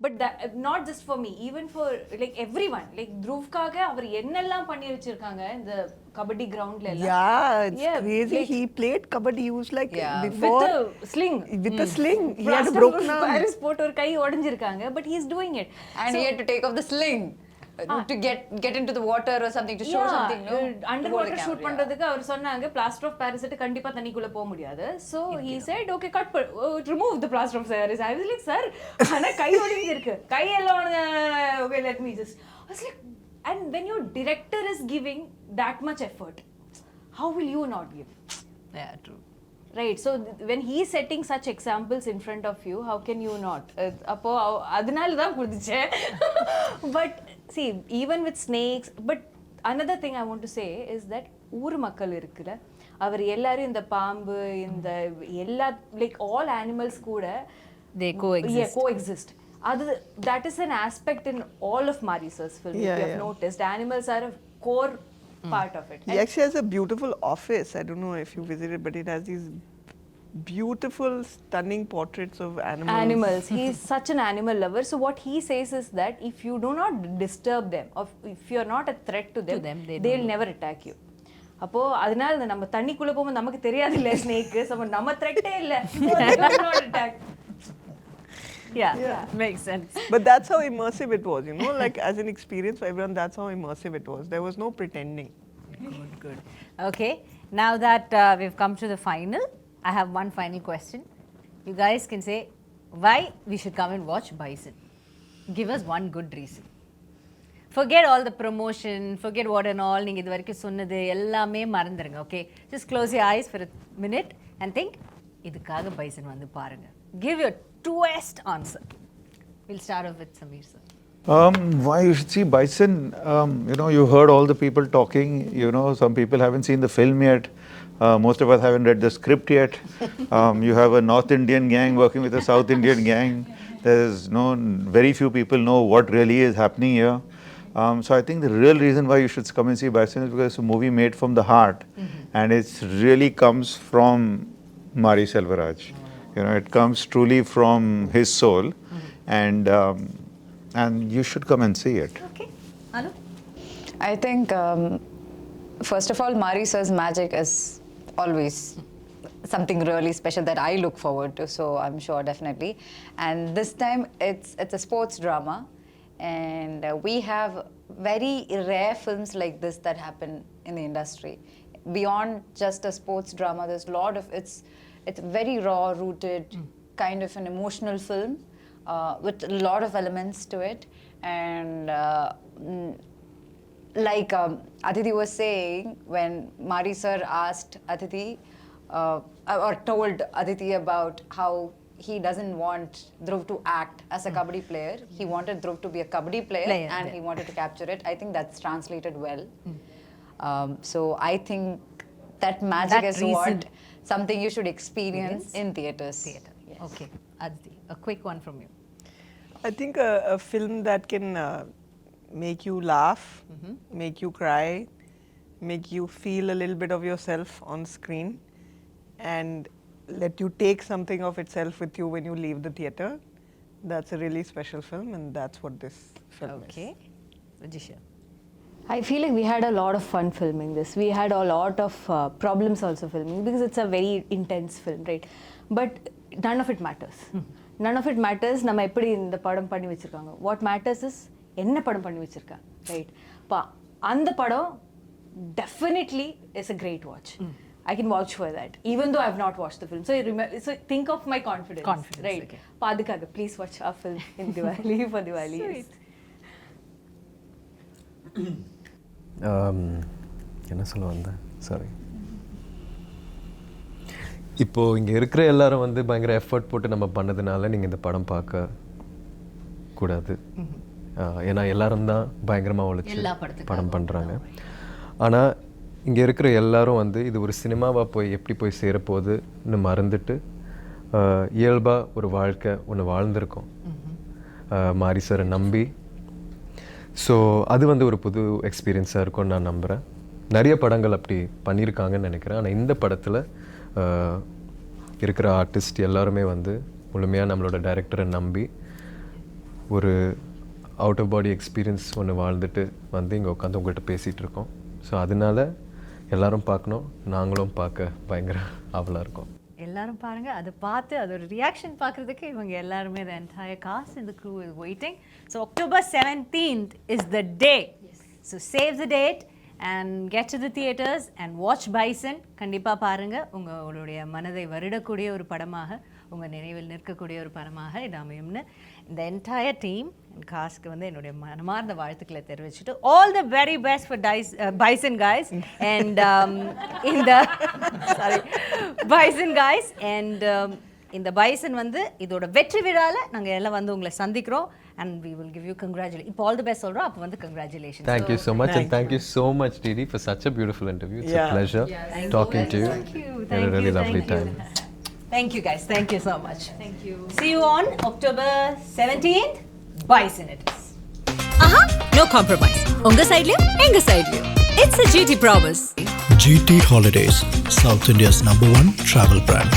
But that, not just for me, even for like everyone. Like Dhruvkaga, அவர் என்னெல்லாம் பண்ணி வச்சிருக்காங்க இந்த கபடி கிரவுண்ட்ல எல்லாம். Yeah, it's crazy. Like, he played kabaddi. He was like before with a sling. With a sling. He had a broken arm. Paris போட்டு ஒரு கை உடைஞ்சிருக்காங்க. But he's doing it. And he had to take off the sling. To get into the water or something to show something, no? Underwater shoot பண்றதுக்கு அவர் சொன்னாங்க plaster of paris கிட்ட கண்டிப்பா தண்ணிக்குள்ள போக முடியாது. So he said okay, remove the plaster of paris. I was like, sir, ஆனா கை ஒடிஞ்சு இருக்கு. கை எல்லாம் okay, let me just. I was like, and when your director is giving that much effort, how will you not give? Yeah, true. Right, so when he's setting such examples in front of you, how can you not? அப்போ அதனால தான் குதிச்சேன். But see, even with snakes, but another thing I want to say is that ஊர் மக்கள் இருக்குல்ல, அவர் எல்லாரும் இந்த பாம்பு இந்த எல்லா like all animals கூட they coexist. That is an aspect in all of Marisa's film. If you have noticed, animals are a core part of it. He actually has a beautiful office. I don't know if you visited, but it has these beautiful, stunning portraits of animals. Animals. He is such an animal lover. So what he says is that if you do not disturb them, or if you are not a threat to them, they will never attack you. அப்போ அதனால நம்ம தண்ணிக்குள்ள போகும்போது நமக்கு தெரியாது இல்ல snake நம்ம த்ரெட்டே இல்ல Yeah, makes sense. But that's how immersive it was, you know, like as an experience for everyone, that's how immersive it was. There was no pretending. Good. Okay, now that we've come to the final, I have one final question. You guys can say why we should come and watch Bison. Give us one good reason. Forget all the promotion, forget what and all. நீங்க இது வரைக்கும் சொன்னது எல்லாமே மறந்துருங்க. Okay, just close your eyes for a minute and think இதுக்காக Bison வந்து பாருங்க. Give your twist answer. We'll start off with Sameer sir. Why you should see Bison? You know, you heard all the people talking. You know, some people haven't seen the film yet. Most of us haven't read the script yet. You have a North Indian gang working with a South Indian gang. There's very few people know what really is happening here. So I think the real reason why you should come and see Bison is because it's a movie made from the heart, and it really comes from Mari Selvaraj. You know, it comes truly from his soul, and you should come and see it. Okay, Anu? I think, first of all, Mari sir's magic is always something really special that I look forward to, so I'm sure definitely. And this time it's a sports drama, and we have very rare films like this that happen in the industry. Beyond just a sports drama, there's a lot of it's very raw rooted, kind of an emotional film with a lot of elements to it. And like Aditi was saying, when Mari sir asked Aditi or told Aditi about how he doesn't want Dhruv to act as a kabaddi player. He wanted Dhruv to be a kabaddi player and he wanted to capture it. I think that's translated well. So I think that magic is what something you should experience in theatres. Yes. Okay, Aditi, a quick one from you. I think a film that can make you laugh, make you cry, make you feel a little bit of yourself on screen, and let you take something of itself with you when you leave the theatre. That's a really special film, and that's what this film is. Okay, Rajisha. I feel like we had a lot of fun filming this. We had a lot of problems also filming because it's a very intense film, right? But none of it matters. None of it matters. நம்ம எப்படி இந்த படம் பண்ணி வச்சிருக்காங்க. What matters is என்ன படம் பண்ணி வச்சிருக்கா, right? அந்த படம் definitely is a great watch. I can vouch for that, even though I have not watched the film. So think of my confidence, right? Okay. Padikaga, please watch our film in Diwali for Diwali. Yes. என்ன சொல்ல வந்தேன், sorry. இப்போது இங்கே இருக்கிற எல்லாரும் வந்து பயங்கர effort போட்டு நம்ம பண்ணதுனால நீங்கள் இந்த படம் பார்க்க கூடாது. ஏன்னா எல்லாரும் தான் பயங்கரமாக உழைச்சி படம் பண்ணுறாங்க. ஆனால் இங்கே இருக்கிற எல்லாரும் வந்து இது ஒரு சினிமாவாக போய் எப்படி போய் சேரப்போகுதுன்னு மறந்துட்டு இயல்பாக ஒரு வாழ்க்கை ஒன்று வாழ்ந்திருக்கோம் மாரி சாரை நம்பி. ஸோ அது வந்து ஒரு புது எக்ஸ்பீரியன்ஸாக இருக்கும்னு நான் நம்புகிறேன். நிறைய படங்கள் அப்படி பண்ணியிருக்காங்கன்னு நினைக்கிறேன். ஆனால் இந்த படத்தில் இருக்கிற ஆர்டிஸ்ட் எல்லாருமே வந்து முழுமையாக நம்மளோட டைரக்டரை நம்பி ஒரு அவுட் ஆஃப் பாடி எக்ஸ்பீரியன்ஸ் ஒன்று வாழ்ந்துட்டு வந்து இங்கே உட்காந்து உங்கள்கிட்ட பேசிகிட்டு இருக்கோம். ஸோ அதனால எல்லாரும் பார்க்கணும், நாங்களும் பார்க்க பயங்கர ஆவலாக இருக்கோம். எல்லாரும் பாருங்க, அதை பார்த்து அதோட ரியாக்ஷன் பார்க்குறதுக்கு இவங்க எல்லாருமே the entire cast and the crew is waiting. So October 17th is the day. So save the date and get to the theatres and watch Bison. கண்டிப்பாக பாருங்க, உங்களுடைய மனதை வருடக்கூடிய ஒரு படமாக, உங்கள் நினைவில் நிற்கக்கூடிய ஒரு படமாக இது அமையும்னு இந்த என்டையர் டீம் அண்ட் காஸ்ட்க்கு வந்து என்னுடைய மனமார்ந்த வாழ்த்துக்களை தெரிவிச்சுட்டு all the very best for Bison guys and Bison guys and இந்த Bison வந்து இதோட வெற்றி விழாவில் நாங்கள் எல்லாம் வந்து உங்களை சந்திக்கிறோம் and we will give you congratulations. இப்போ all the best சொல்கிறோம், அப்போ வந்து congratulations. Thank you so much and thank you so much Didi for such a beautiful interview. It's a pleasure talking to you. Thank you. Had a really lovely time. Thank you guys. Thank you so much. Thank you. See you on October 17th. Bison it is. No compromise. Unga side liyo, enga side liyo. It's a GT promise. GT Holidays, South India's #1 travel brand.